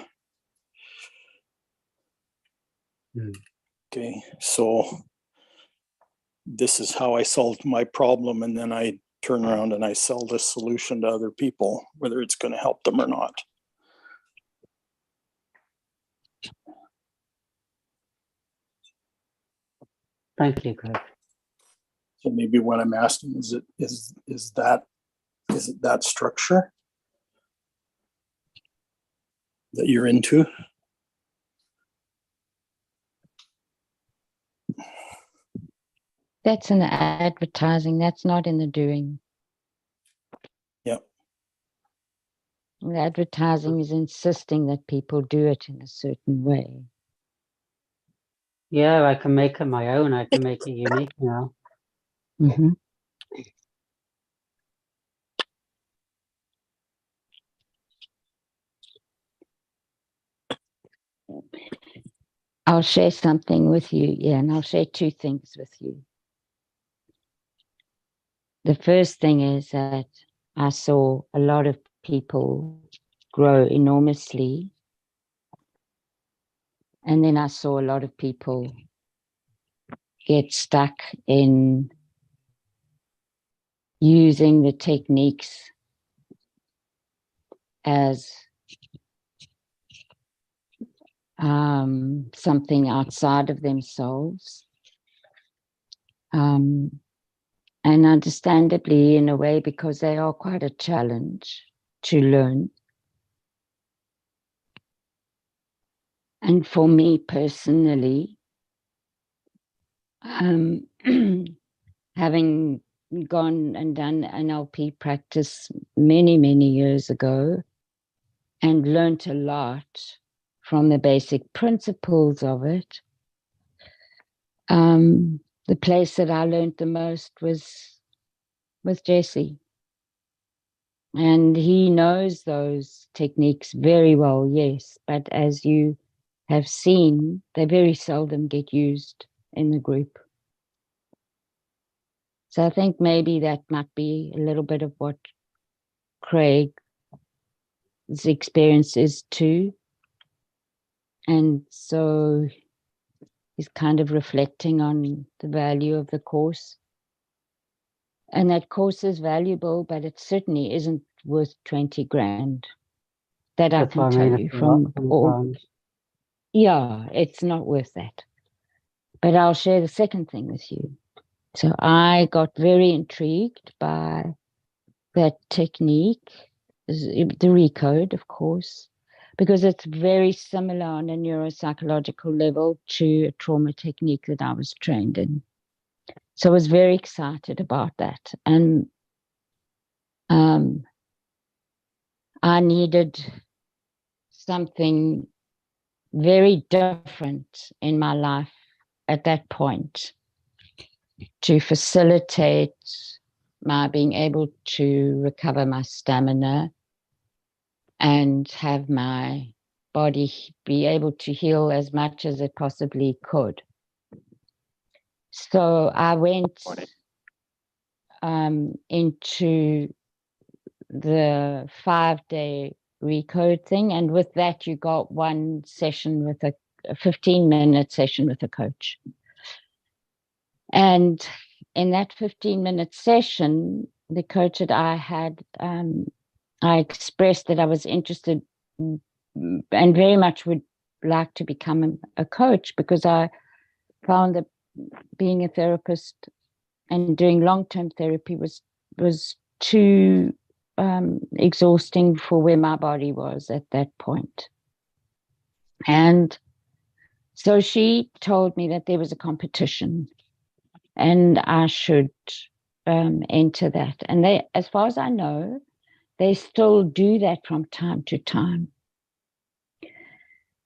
Hmm. Okay. So this is how I solved my problem. And then I turn around and I sell this solution to other people, whether it's going to help them or not. Thank you, Greg. So maybe what I'm asking is it that structure that you're into? That's in the advertising. That's not in the doing. Yep. The advertising is insisting that people do it in a certain way. Yeah, I can make it my own. I can make it unique now. Mm-hmm. I'll share something with you, yeah, and I'll share two things with you. The first thing is that I saw a lot of people grow enormously, and then I saw a lot of people get stuck in using the techniques as something outside of themselves. And understandably, in a way, because they are quite a challenge to learn. And for me personally, having gone and done NLP practice many, many years ago and learnt a lot from the basic principles of it, the place that I learned the most was with Jesse. And he knows those techniques very well, yes, but as you have seen, they very seldom get used in the group. So I think maybe that might be a little bit of what Craig's experience is too. And so he's kind of reflecting on the value of the course. And that course is valuable, but it certainly isn't worth 20 grand. That I That's what can I mean, tell you it's a from lot all. sometimes. Yeah, it's not worth that. But I'll share the second thing with you. So I got very intrigued by that technique, the recode, of course, because it's very similar on a neuropsychological level to a trauma technique that I was trained in. So I was very excited about that. And I needed something very different in my life at that point to facilitate my being able to recover my stamina and have my body be able to heal as much as it possibly could. So I went into the 5-day recode thing, and with that you got one session with a 15-minute session with a coach. And in that 15-minute session, the coach that I had, I expressed that I was interested and very much would like to become a coach, because I found that being a therapist and doing long-term therapy was too exhausting for where my body was at that point. And so she told me that there was a competition and I should enter that. And they, as far as I know, they still do that from time to time.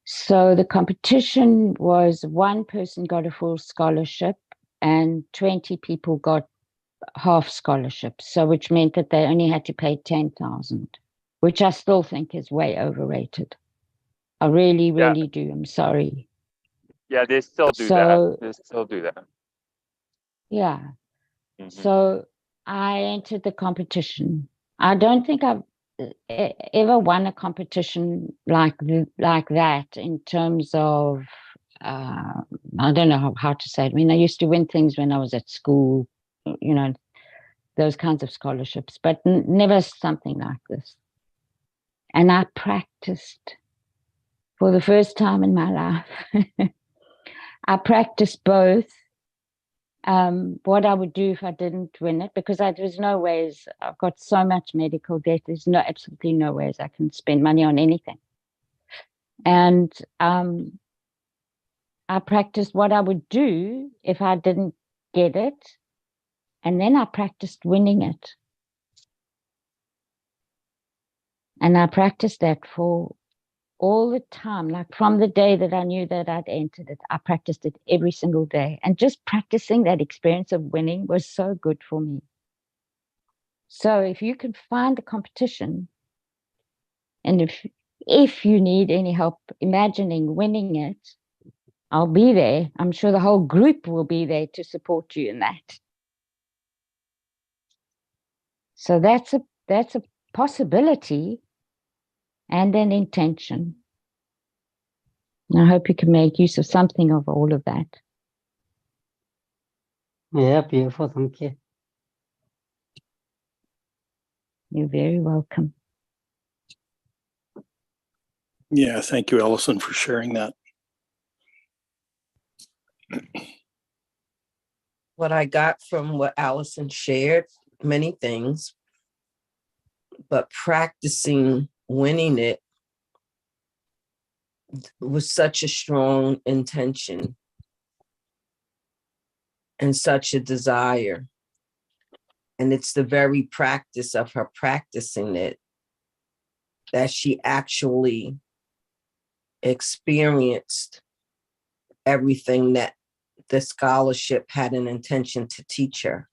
So the competition was one person got a full scholarship and 20 people got half scholarships. So which meant that they only had to pay 10,000, which I still think is way overrated. I really, really do. I'm sorry. Yeah, they still do that. They still do that. Yeah. Mm-hmm. So I entered the competition. I don't think I've ever won a competition like that in terms of, I don't know how to say it. I mean, I used to win things when I was at school, you know, those kinds of scholarships, but never something like this. And I practiced for the first time in my life. I practiced both what I would do if I didn't win it, because there's no ways, I've got so much medical debt, there's absolutely no ways I can spend money on anything. And I practiced what I would do if I didn't get it, and then I practiced winning it. And I practiced that for all the time, like from the day that I knew that I'd entered it, I practiced it every single day. And just practicing that experience of winning was so good for me. So if you can find a competition, and if you need any help imagining winning it, I'll be there. I'm sure the whole group will be there to support you in that. So that's a possibility and an intention. And I hope you can make use of something of all of that. Yeah, beautiful. Thank you. You're very welcome. Yeah, thank you, Alison, for sharing that. What I got from what Alison shared, many things, but practicing winning it was such a strong intention and such a desire. And it's the very practice of her practicing it that she actually experienced everything that the scholarship had an intention to teach her.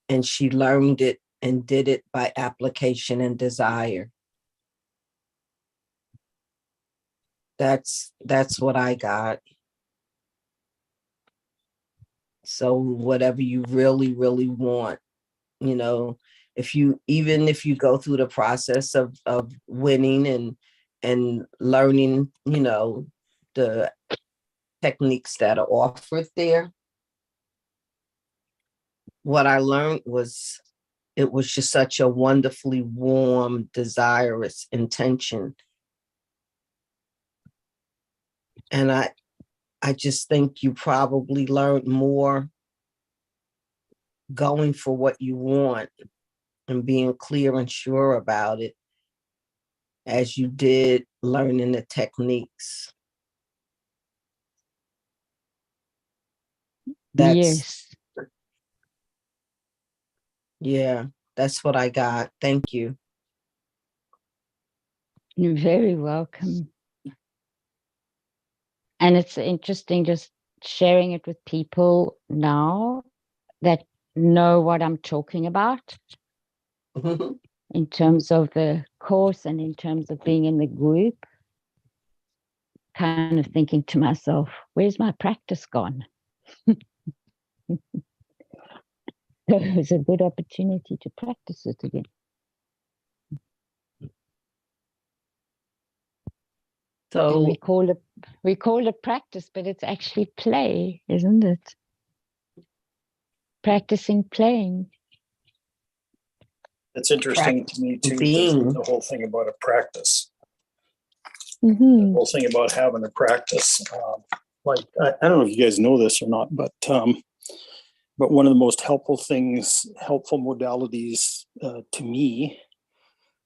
And she learned it and did it by application and desire. That's what I got. So whatever you really, really want, even if you go through the process of winning and learning, the techniques that are offered there, what I learned was it was just such a wonderfully warm, desirous intention. And I just think you probably learned more going for what you want and being clear and sure about it as you did learning the techniques. Yes. Yeah, that's what I got. Thank you. You're very welcome. And it's interesting just sharing it with people now that know what I'm talking about in terms of the course and in terms of being in the group. Kind of thinking to myself, where's my practice gone? So it was a good opportunity to practice it again. So and we call it practice, but it's actually play, isn't it? Practicing playing. It's interesting to me too, the whole thing about a practice. Mm-hmm. The whole thing about having a practice. I don't know if you guys know this or not, but one of the most helpful modalities to me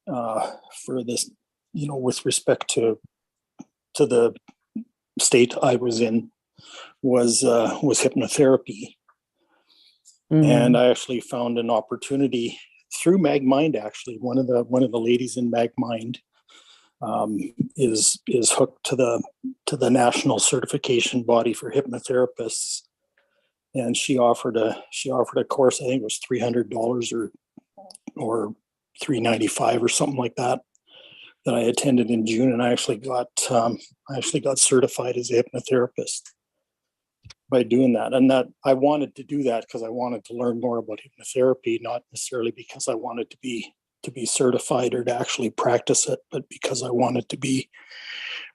for this, with respect to the state I was in was hypnotherapy. Mm-hmm. And I actually found an opportunity through MagMind. Actually, one of the ladies in MagMind is hooked to the national certification body for hypnotherapists, and she offered a course. I think it was $300 or $395 or something like that I attended in June, and I actually got certified as a hypnotherapist by doing that. And that I wanted to do that because I wanted to learn more about hypnotherapy, not necessarily because I wanted to be certified or to actually practice it, but because I wanted to be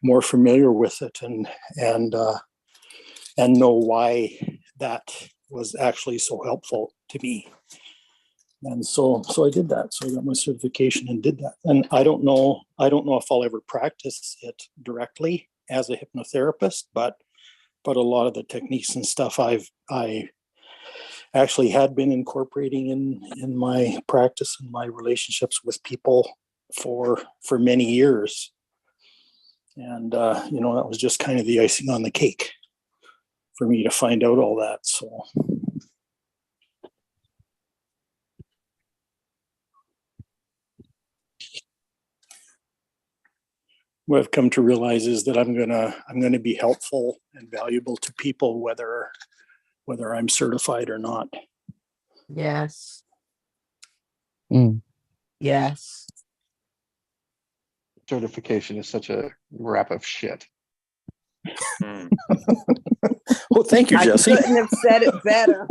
more familiar with it and know why that was actually so helpful to me. And so I did that. So I got my certification and did that. And I don't know if I'll ever practice it directly as a hypnotherapist, but but a lot of the techniques and stuff I actually had been incorporating in my practice and my relationships with people for many years. And you know, that was just kind of the icing on the cake for me to find out all that. So what I've come to realize is that I'm gonna be helpful and valuable to people whether I'm certified or not. Yes. Mm. Yes. Certification is such a wrap of shit. Mm. Well, thank you, I Jesse. couldn't have said it better.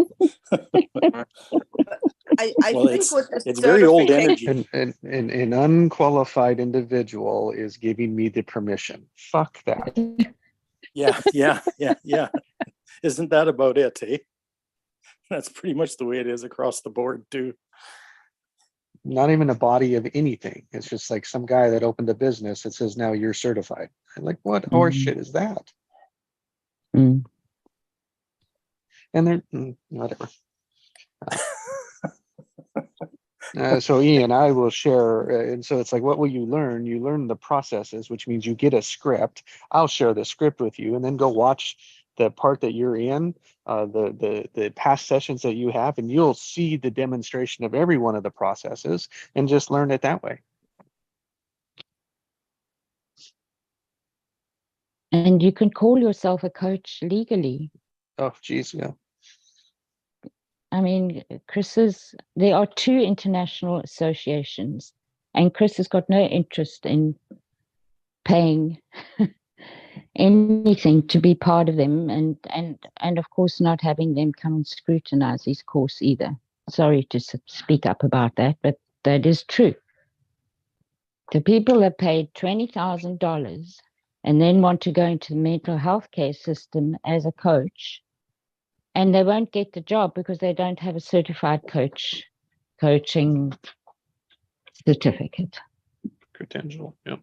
I Well, think with the it's very old certification- energy. And an unqualified individual is giving me the permission. Fuck that. Yeah. Isn't that about it, eh? That's pretty much the way it is across the board too. Not even a body of anything. It's just like some guy that opened a business that says now you're certified. I'm like, what horse shit is that? Mm. And they're whatever. So Ian, I will share, and so it's like, what will you learn? You learn the processes, which means you get a script. I'll share the script with you, and then go watch the part that you're in, the past sessions that you have, and you'll see the demonstration of every one of the processes, and just learn it that way. And you can call yourself a coach legally. Oh, geez, yeah. I mean, there are 2 international associations, and Chris has got no interest in paying anything to be part of them, and of course not having them come and scrutinize his course either. Sorry to speak up about that, but that is true. The people that paid $20,000 and then want to go into the mental health care system as a coach, and they won't get the job because they don't have a certified coaching certificate. Credential, yeah.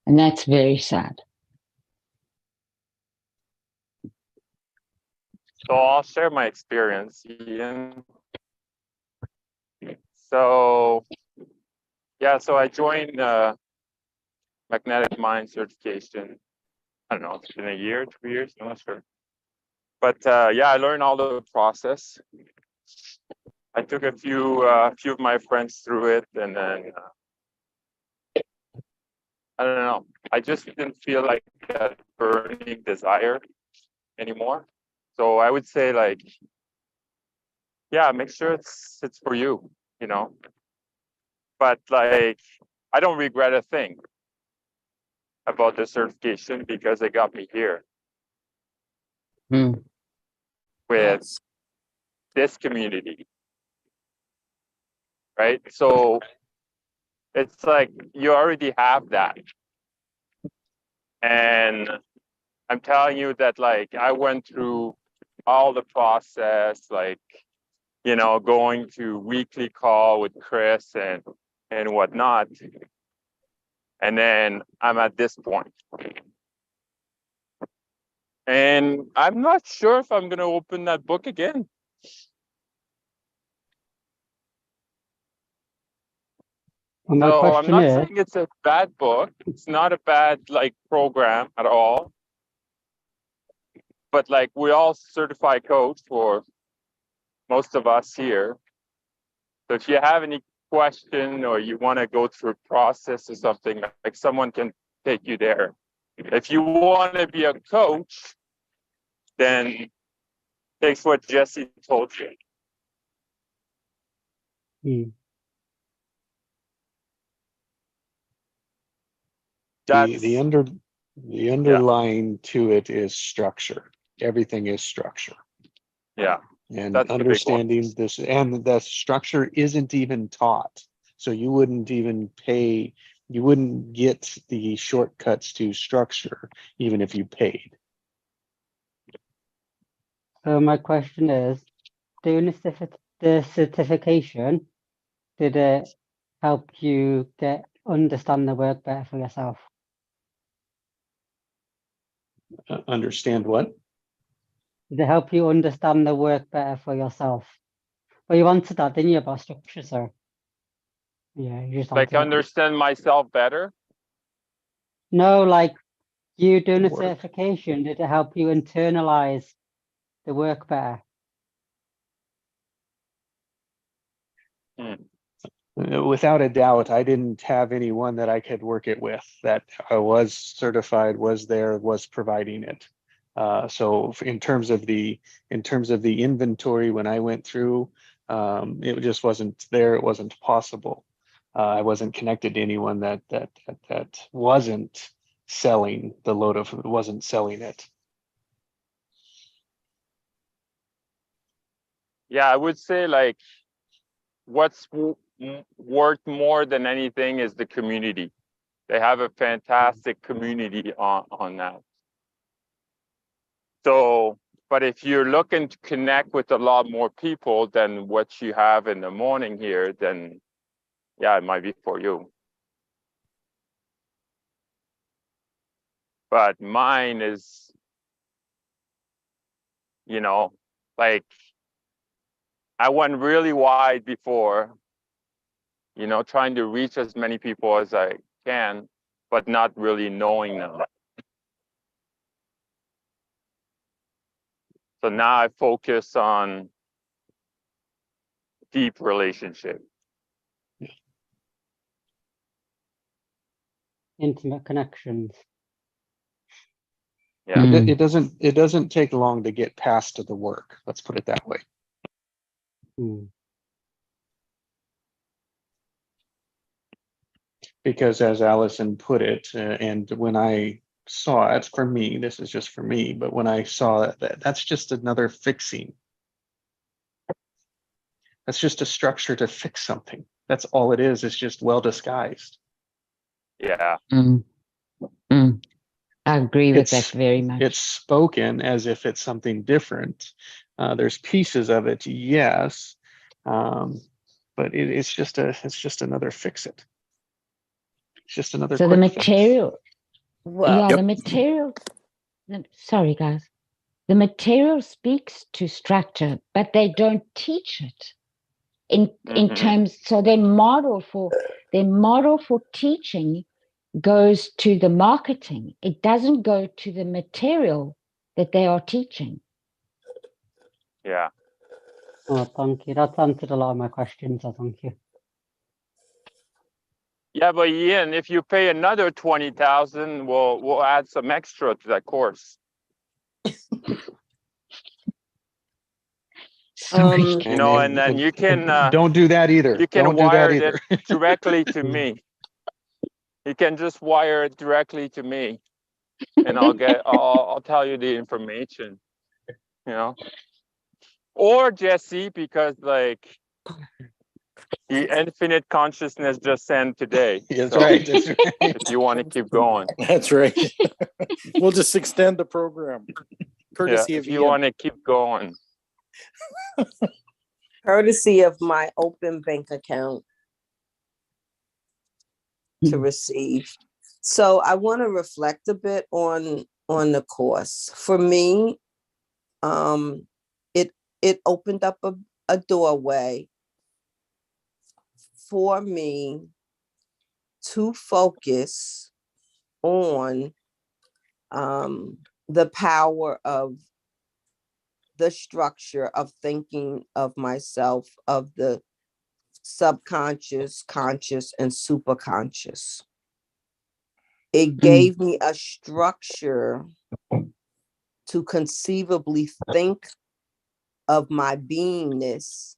And that's very sad. So I'll share my experience, Ian. So yeah, so I joined Magnetic Mind certification. I don't know, it's been a year, 2 years, I'm not sure. But yeah, I learned all the process. I took a few of my friends through it, and then I don't know. I just didn't feel like that burning desire anymore. So I would say, like, yeah, make sure it's for you, you know. But like, I don't regret a thing about the certification because it got me here Mm. with this community, right? So it's like you already have that. And I'm telling you that, like, I went through all the process, like, you know, going to weekly call with Chris and whatnot. And then I'm at this point. And I'm not sure if I'm going to open that book again. Well, my So I'm question not is, saying it's a bad book. It's not a bad, like, program at all. But like, we all certify coach for most of us here. So if you have any question or you want to go through a process or something, like, someone can take you there. If you want to be a coach, then take what Jesse told you. hmm, That's, The underlying to it is structure. Everything is structure. yeah, And that's the big one. understanding this, and the structure isn't even taught. So you wouldn't even you wouldn't get the shortcuts to structure even if you paid. so my question is, doing the certification, did it help you understand the work better for yourself? Understand what? Did it help you understand the work better for yourself? Well, you answered that, didn't you, about structure, sir? Yeah, you just Like answered it. understand myself better. No, like you doing a Work. certification, did it help you internalize the work better? Without a doubt, I didn't have anyone that I could work it with that was certified, was there, was providing it. So in terms of the inventory, when I went through, it just wasn't there. It wasn't possible. I wasn't connected to anyone that wasn't selling the load of, wasn't selling it. Yeah, I would say like what's worked more than anything is the community. They have a fantastic community on that. So, but if you're looking to connect with a lot more people than what you have in the morning here, then yeah, it might be for you. But mine is, you know, like I went really wide before, you know, trying to reach as many people as I can, but not really knowing them. So now I focus on deep relationship. Intimate connections. Yeah. It doesn't take long to get past to the work. Let's put it that way. Hmm. Because as Allison put it, and when I saw it, for me, this is just for me, but when I saw that, that's just another fixing. That's just a structure to fix something. That's all it is. It's just well disguised. Yeah. I agree with that very much. It's spoken as if it's something different. There's pieces of it, yes, but it's just another fix it. It's just another. So the quick fix. material, Well, yeah, the material. Sorry, guys. The material speaks to structure, but they don't teach it in terms. So their model for teaching goes to the marketing. It doesn't go to the material that they are teaching. Yeah. Oh, thank you. That's answered a lot of my questions. So thank you. Yeah, but Ian, if you pay another 20,000, we'll add some extra to that course. Sorry. You know, and then you can don't do that either. You can don't do that wire either. it directly to me. You can just wire it directly to me, and I'll tell you the information. You know, or Jesse, because like the infinite consciousness just sent today. That's So right. That's right. if you want to keep going, That's right. We'll just extend the program. Courtesy yeah, of if you Ian. want to keep going. courtesy of my open bank account to receive. So I want to reflect a bit on the course. For me, it opened up a doorway for me to focus on the power of the structure of thinking of myself, of the subconscious, conscious, and superconscious. It gave me a structure to conceivably think of my beingness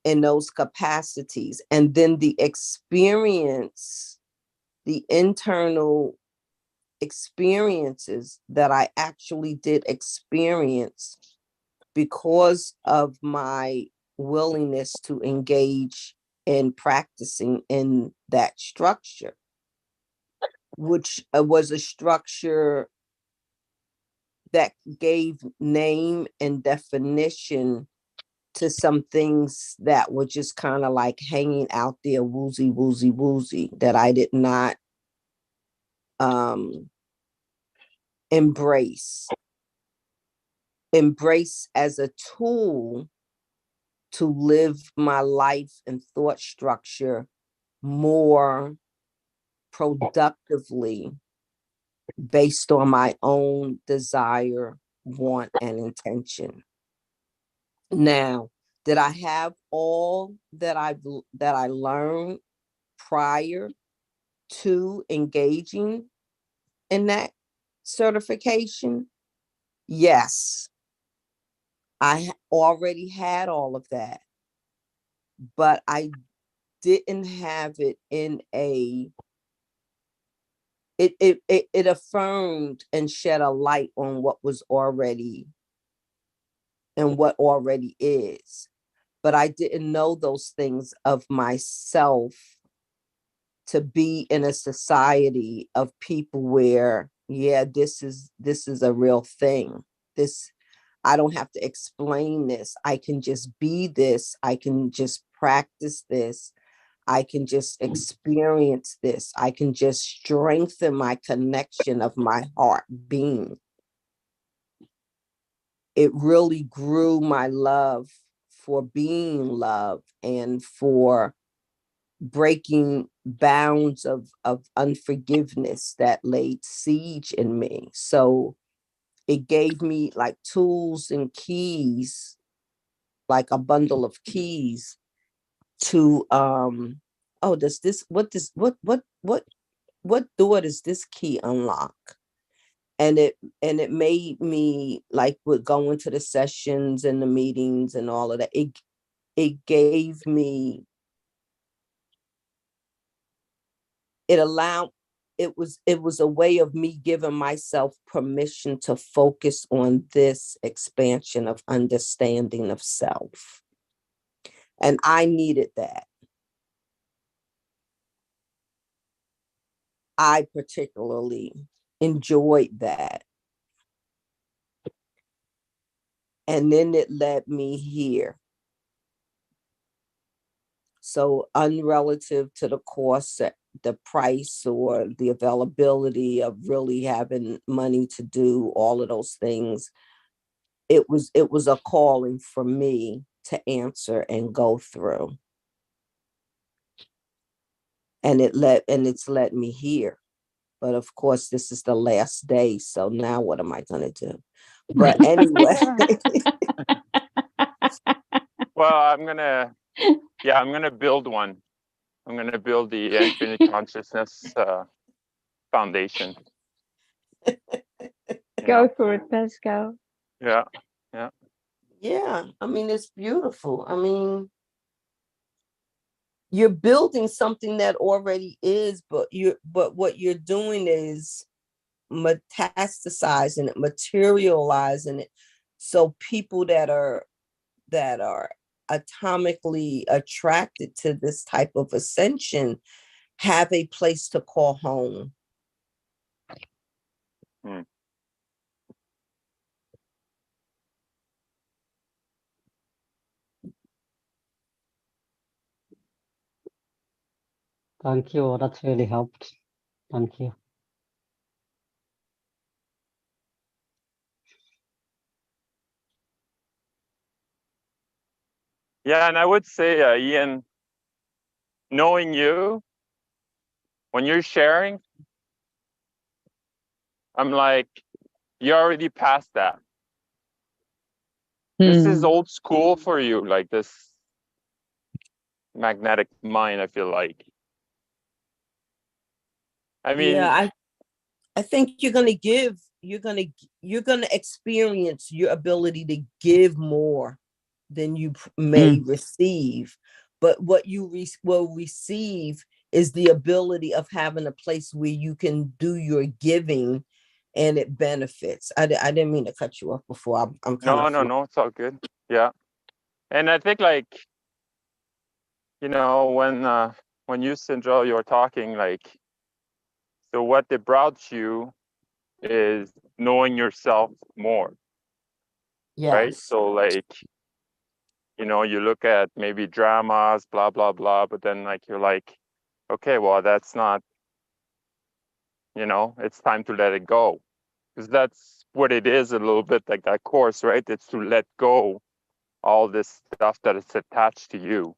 in those capacities. And then the experience, the internal experiences that I actually did experience because of my willingness to engage in practicing in that structure, which was a structure that gave name and definition to some things that were just kind of like hanging out there, woozy, that I did not embrace as a tool to live my life and thought structure more productively based on my own desire, want, and intention. Now, did I have all that I learned prior to engaging in that certification? Yes, I already had all of that, but I didn't have it in it affirmed and shed a light on what was already and what already is. But I didn't know those things of myself to be in a society of people where, yeah, this is a real thing. This, I don't have to explain this. I can just be this. I can just practice this. I can just experience this. I can just strengthen my connection of my heart being. It really grew my love for being love and for breaking bounds of unforgiveness that laid siege in me. So it gave me like tools and keys, like a bundle of keys to oh, does this what door does this key unlock? And it made me like with going to the sessions and the meetings and all of that. It gave me, it allowed, it was a way of me giving myself permission to focus on this expansion of understanding of self. And I needed that. I particularly enjoyed that. And then it led me here. So unrelative to the cost, the price or the availability of really having money to do all of those things, it was a calling for me to answer and go through. And it's led me here. But of course, this is the last day. So now what am I going to do? But anyway. Well, I'm gonna build one. I'm gonna build the Infinite Consciousness Foundation. Go for it, Pascal. Yeah. Yeah, I mean, it's beautiful. I mean, you're building something that already is, but what you're doing is metastasizing it, materializing it. So people that are atomically attracted to this type of ascension have a place to call home. Thank you. That's really helped. Thank you. Yeah, and I would say, Ian, knowing you, when you're sharing, I'm like, you're already past that. This is old school for you, like this magnetic mind, I feel like. I mean, yeah, I think you're going to experience your ability to give more than you may receive. But what you will receive is the ability of having a place where you can do your giving and it benefits. I didn't mean to cut you off before. I'm kind of no, it's all good. Yeah. And I think, like, you know, when you, Sindra, you're talking, like, so what it brought you is knowing yourself more. yes. Right? So, like, you know, you look at maybe dramas, blah, blah, blah, but then, like, you're like, okay, well, that's not, you know, it's time to let it go. Because that's what it is a little bit like that course, right? It's to let go all this stuff that is attached to you.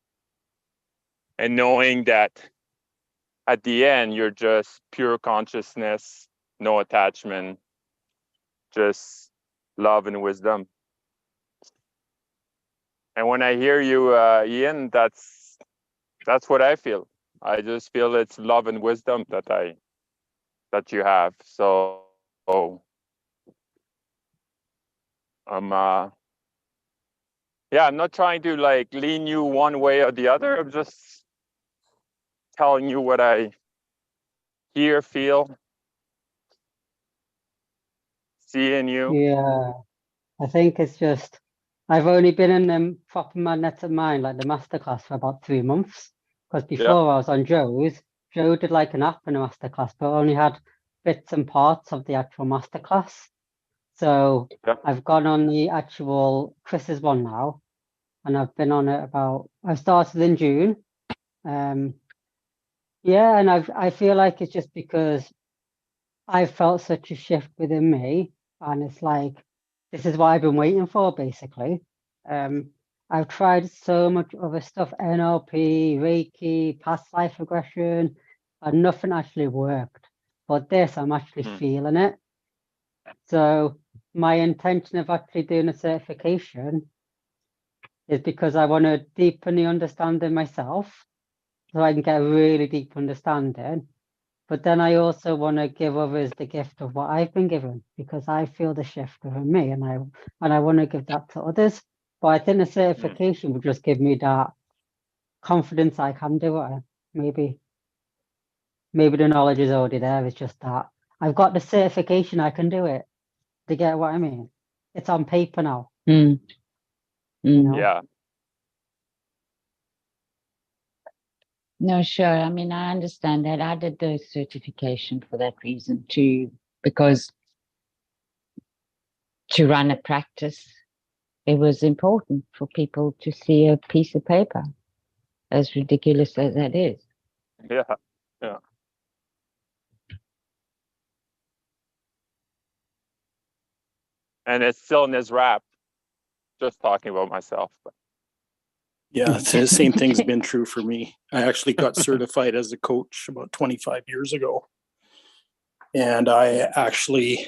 And knowing that at the end, you're just pure consciousness, no attachment, just love and wisdom. And when I hear you, Ian, that's what I feel. I just feel it's love and wisdom that you have. So I'm not trying to like lean you one way or the other. I'm just telling you what I hear, feel, see in you. Yeah, I think it's just, I've only been in the proper Magnet of Mind, like the masterclass, for about 3 months. Because before I was on Joe's, Joe did like an app in a masterclass, but only had bits and parts of the actual masterclass. So I've gone on the actual Chris's one now, and I've been on it I started in June. Yeah, and I feel like it's just because I felt such a shift within me, and it's like, this is what I've been waiting for, basically. I've tried so much other stuff, NLP, Reiki, past life regression, and nothing actually worked. But this, I'm actually feeling it. So my intention of actually doing a certification is because I want to deepen the understanding myself, so I can get a really deep understanding. But then I also want to give others the gift of what I've been given, because I feel the shift within me, and I want to give that to others. But I think the certification would just give me that confidence I can do it. Maybe the knowledge is already there. It's just that I've got the certification, I can do it. Do you get what I mean? It's on paper now. You know? Yeah. No, sure. I mean, I understand that. I did the certification for that reason too, because to run a practice, it was important for people to see a piece of paper, as ridiculous as that is. Yeah. And it's stillness wrap. Just talking about myself. But. Yeah, it's the same thing's been true for me. I actually got certified as a coach about 25 years ago. And I actually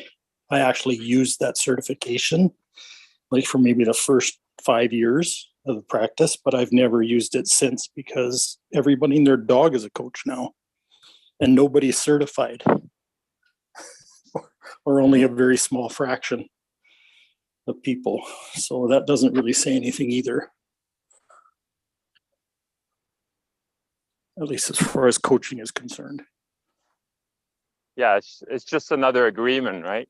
used that certification like for maybe the first 5 years of the practice, but I've never used it since because everybody and their dog is a coach now and nobody's certified or only a very small fraction of people. So that doesn't really say anything either. At least as far as coaching is concerned. Yeah, it's just another agreement, right?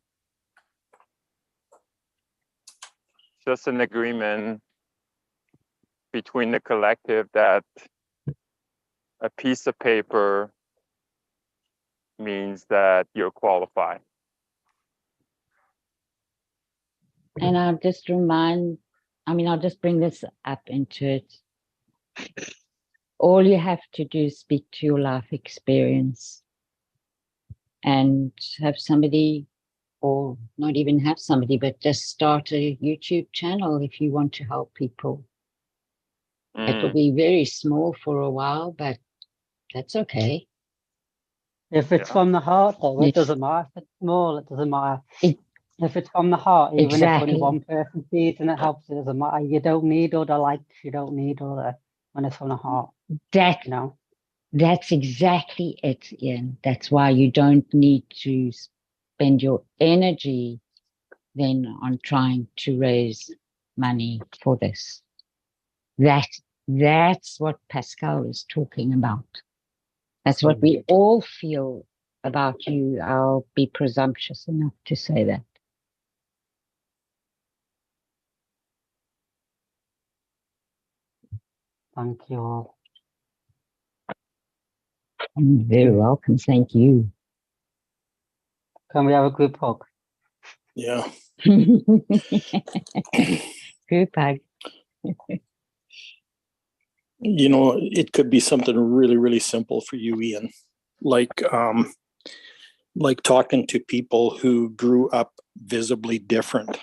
Just an agreement between the collective that a piece of paper means that you're qualified. And I'll just bring this up into it. All you have to do is speak to your life experience and have somebody, or not even have somebody, but just start a YouTube channel if you want to help people. It will be very small for a while, but that's okay. If it's from the heart, though, it doesn't matter. If it's small, it doesn't matter. If it's from the heart, even if only one person sees and it helps, it doesn't matter. You don't need all the likes. You don't need all the, when it's from the heart. That's exactly it, Ian. That's why you don't need to spend your energy then on trying to raise money for this. That's what Pascal is talking about. That's what we all feel about you. I'll be presumptuous enough to say that. Thank you all. You're very welcome. Thank you. Can we have a group hug? Yeah. Group hug. You know, it could be something really, really simple for you, Ian. Like like talking to people who grew up visibly different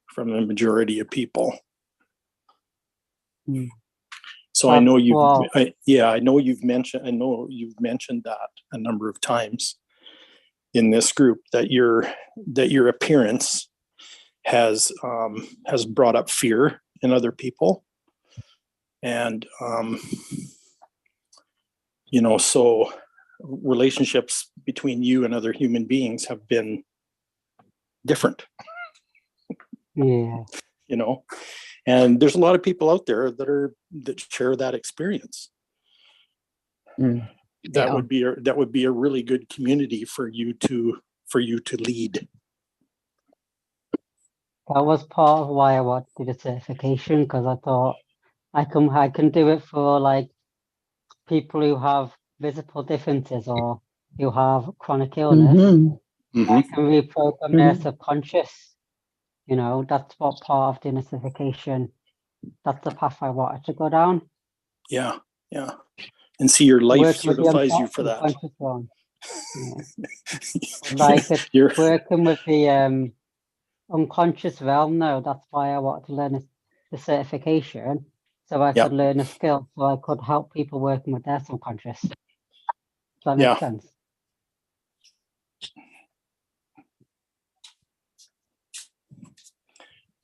from the majority of people. Mm. So I know you've, Well, I know you've mentioned that a number of times in this group, that your appearance has brought up fear in other people. And, you know, so relationships between you and other human beings have been different, yeah. you know, and there's a lot of people out there that share that experience. Mm. That Yeah. would be a really good community for you to lead. That was part of why I wanted the certification, because I thought I can do it for like people who have visible differences or who have chronic illness. Mhm. I can reprogram their Mhm. subconscious. You know, that's what part of the certification. That's the path I wanted to go down. Yeah, yeah, and see, your life Working with the certifies you for that. unconscious one. Yeah. Like it's You're, working with the unconscious realm now. That's why I wanted to learn the certification, so I Yeah. could learn a skill, so I could help people working with their subconscious. Does that Yeah. make sense?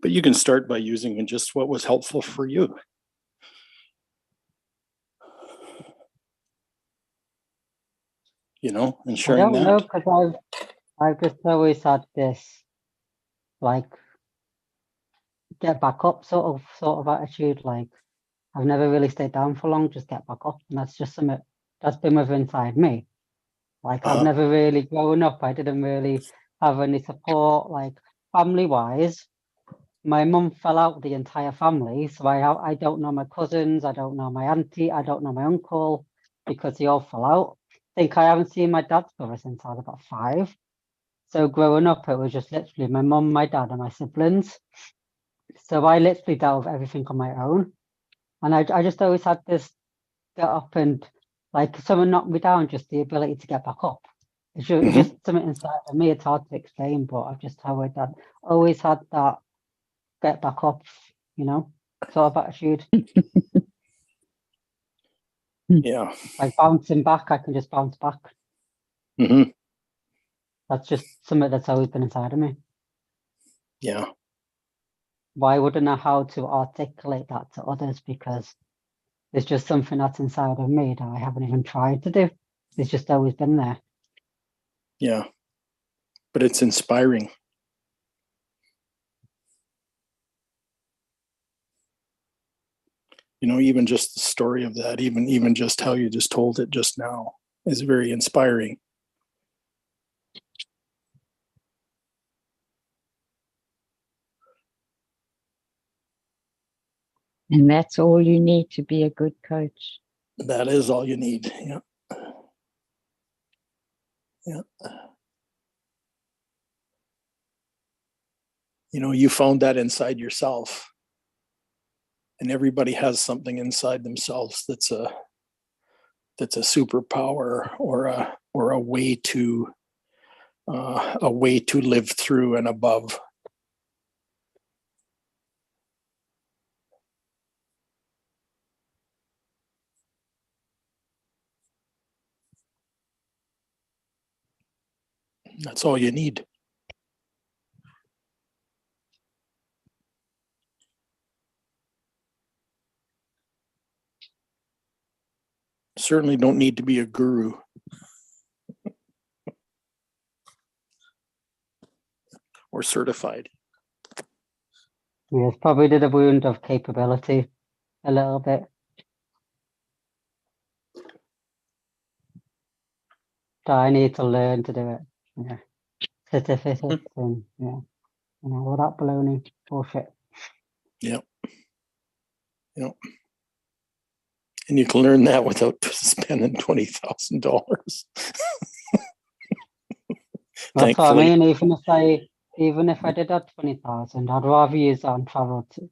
but you can start by using just what was helpful for you. You know, and I sharing don't know, that. because I've just always had this like get back up sort of attitude. Like I've never really stayed down for long, just get back up, and that's just something that's been within inside me. Like I've Uh-huh. never really grown up. I didn't really have any support, like family wise. My mum fell out with the entire family, so I don't know my cousins, I don't know my auntie, I don't know my uncle, because they all fell out. I think I haven't seen my dad's brother since I was about 5. So growing up, it was just literally my mum, my dad, and my siblings. So I literally dealt with everything on my own, and I just always had this get up and like someone knocked me down, just the ability to get back up. It's just something inside of me. It's hard to explain, but I've just always had that get back up, you know, sort of attitude. Yeah. Like bouncing back, I can just bounce back. Hmm. That's just something that's always been inside of me. Yeah. Why wouldn't I know how to articulate that to others? Because it's just something that's inside of me that I haven't even tried to do. It's just always been there. Yeah. But it's inspiring. You know, even just the story of that, even just how you just told it just now is very inspiring. And that's all you need to be a good coach. That is all you need. Yeah. Yeah. You know, you found that inside yourself. And everybody has something inside themselves that's a superpower or a way to live through and above. That's all you need. Certainly don't need to be a guru. Or certified. Yeah, it's probably the wound of capability a little bit. So I need to learn to do it. Yeah. Certificates and yeah. You know, all that baloney bullshit. Yep. Yep. And you can learn that without spending $20,000. That's what I mean. Even if I did have 20,000, I'd rather use that on travel to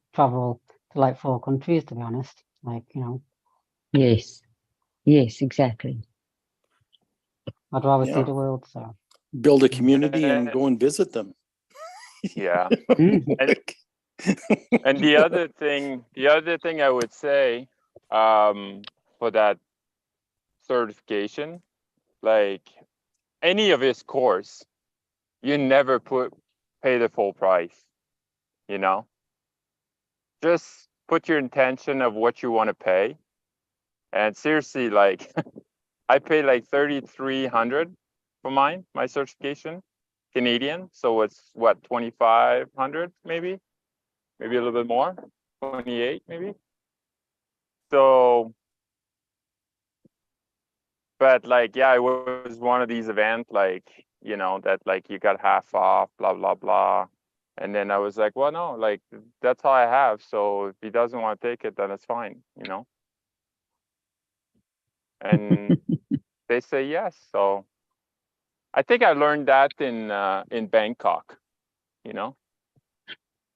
like 4 countries, to be honest. Like, you know. Yes. Yes, exactly. I'd rather see Yeah. the world. So Build a community and go and visit them. Yeah. Mm. And the other thing I would say, for that certification, like any of his course, you never pay the full price, you know? Just put your intention of what you want to pay. And seriously, like I paid like 3,300 for my certification, Canadian. So it's what, 2,500 maybe a little bit more, 28 maybe. So, but like, yeah, it was one of these events, like, you know, that like you got half off, blah, blah, blah. And then I was like, well, no, like that's all I have. So if he doesn't want to take it, then it's fine, you know? And they say yes. So I think I learned that in Bangkok, you know,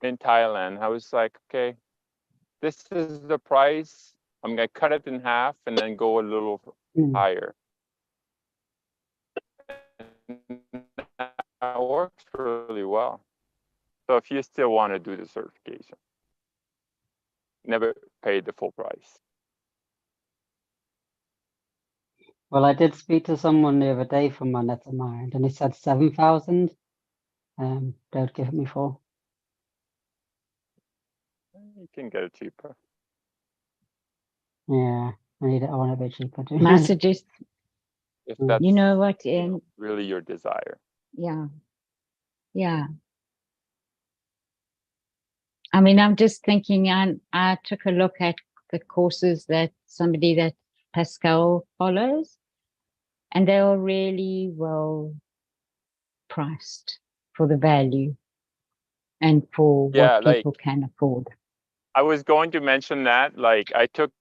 in Thailand. I was like, okay, this is the price. I'm gonna cut it in half and then go a little Mm. higher. And that works really well. So if you still want to do the certification, never pay the full price. Well, I did speak to someone the other day from my Nethermind, and he said 7,000. They would give it me for. You can get it cheaper. Yeah, I need it. I want it a bit cheaper too. My suggest, If Mm. that's you know what, really your desire. yeah, yeah. I mean, I'm just thinking, I took a look at the courses that somebody that Pascal follows, and they are really well priced for the value and for Yeah, what people can afford. I was going to mention that, like I took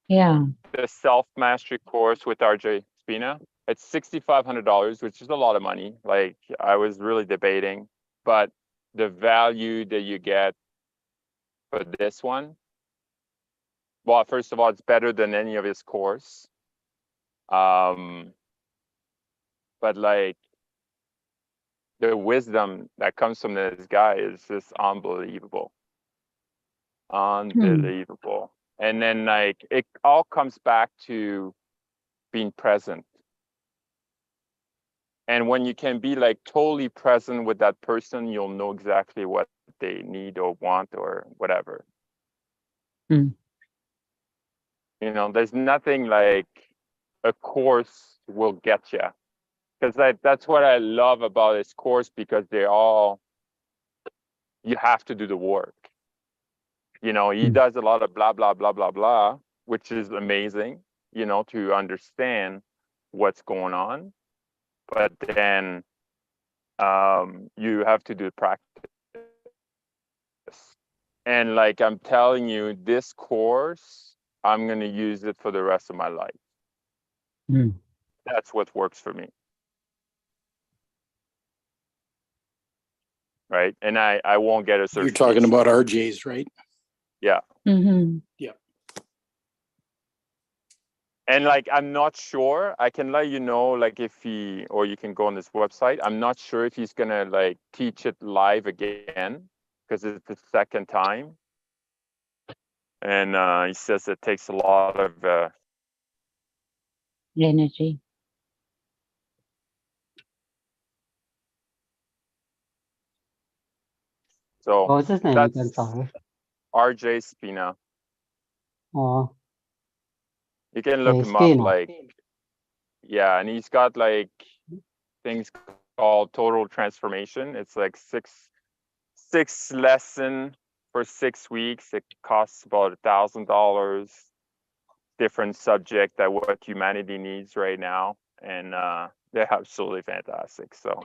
Yeah. the self-mastery course with RJ Spina. It's $6,500, which is a lot of money. Like I was really debating, but the value that you get for this one, well, first of all, it's better than any of his course. But like the wisdom that comes from this guy is just unbelievable. Unbelievable. And then like it all comes back to being present. And when you can be like totally present with that person, you'll know exactly what they need or want or whatever. Mm. You know, there's nothing like a course will get you. Because that's what I love about this course, because you have to do the work. You know, he does a lot of blah, blah, blah, blah, blah, which is amazing, you know, to understand what's going on. But then you have to do practice. And like I'm telling you, this course, I'm going to use it for the rest of my life. Mm. That's what works for me. Right. And I won't get a certification. You're talking about RJ's, right? Yeah. Mm-hmm. Yeah. And like, I'm not sure, I can let you know, like if or you can go on this website. I'm not sure if he's going to like teach it live again, because it's the second time. And he says it takes a lot of Energy. so What was his name that's again? Sorry. RJ Spina. Oh, You can look Jay him up, Spina. like, yeah, and he's got like things called Total Transformation. It's like six lesson for 6 weeks. It costs about $1,000. Different subject that what humanity needs right now, and they're absolutely fantastic. So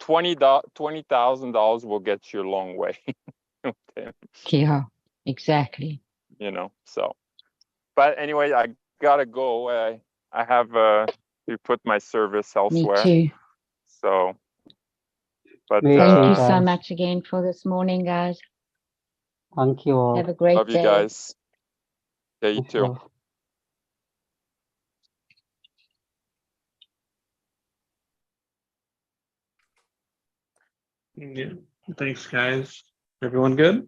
$20,000 will get you a long way. Yeah, exactly. You know, so. But anyway, I gotta go. I have to put my service elsewhere. Me too. So, but Me Thank too, you so guys. much again for this morning, guys. Thank you all. Have a great love you day. guys. Yeah, you Much too. love. Yeah. Thanks, guys. Everyone good?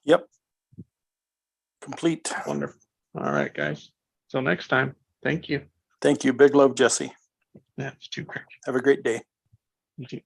Yep. Complete. Wonderful. All right, guys. Till next time. Thank you. Thank you. Big love, Jesse. That's too great. Have a great day. You too.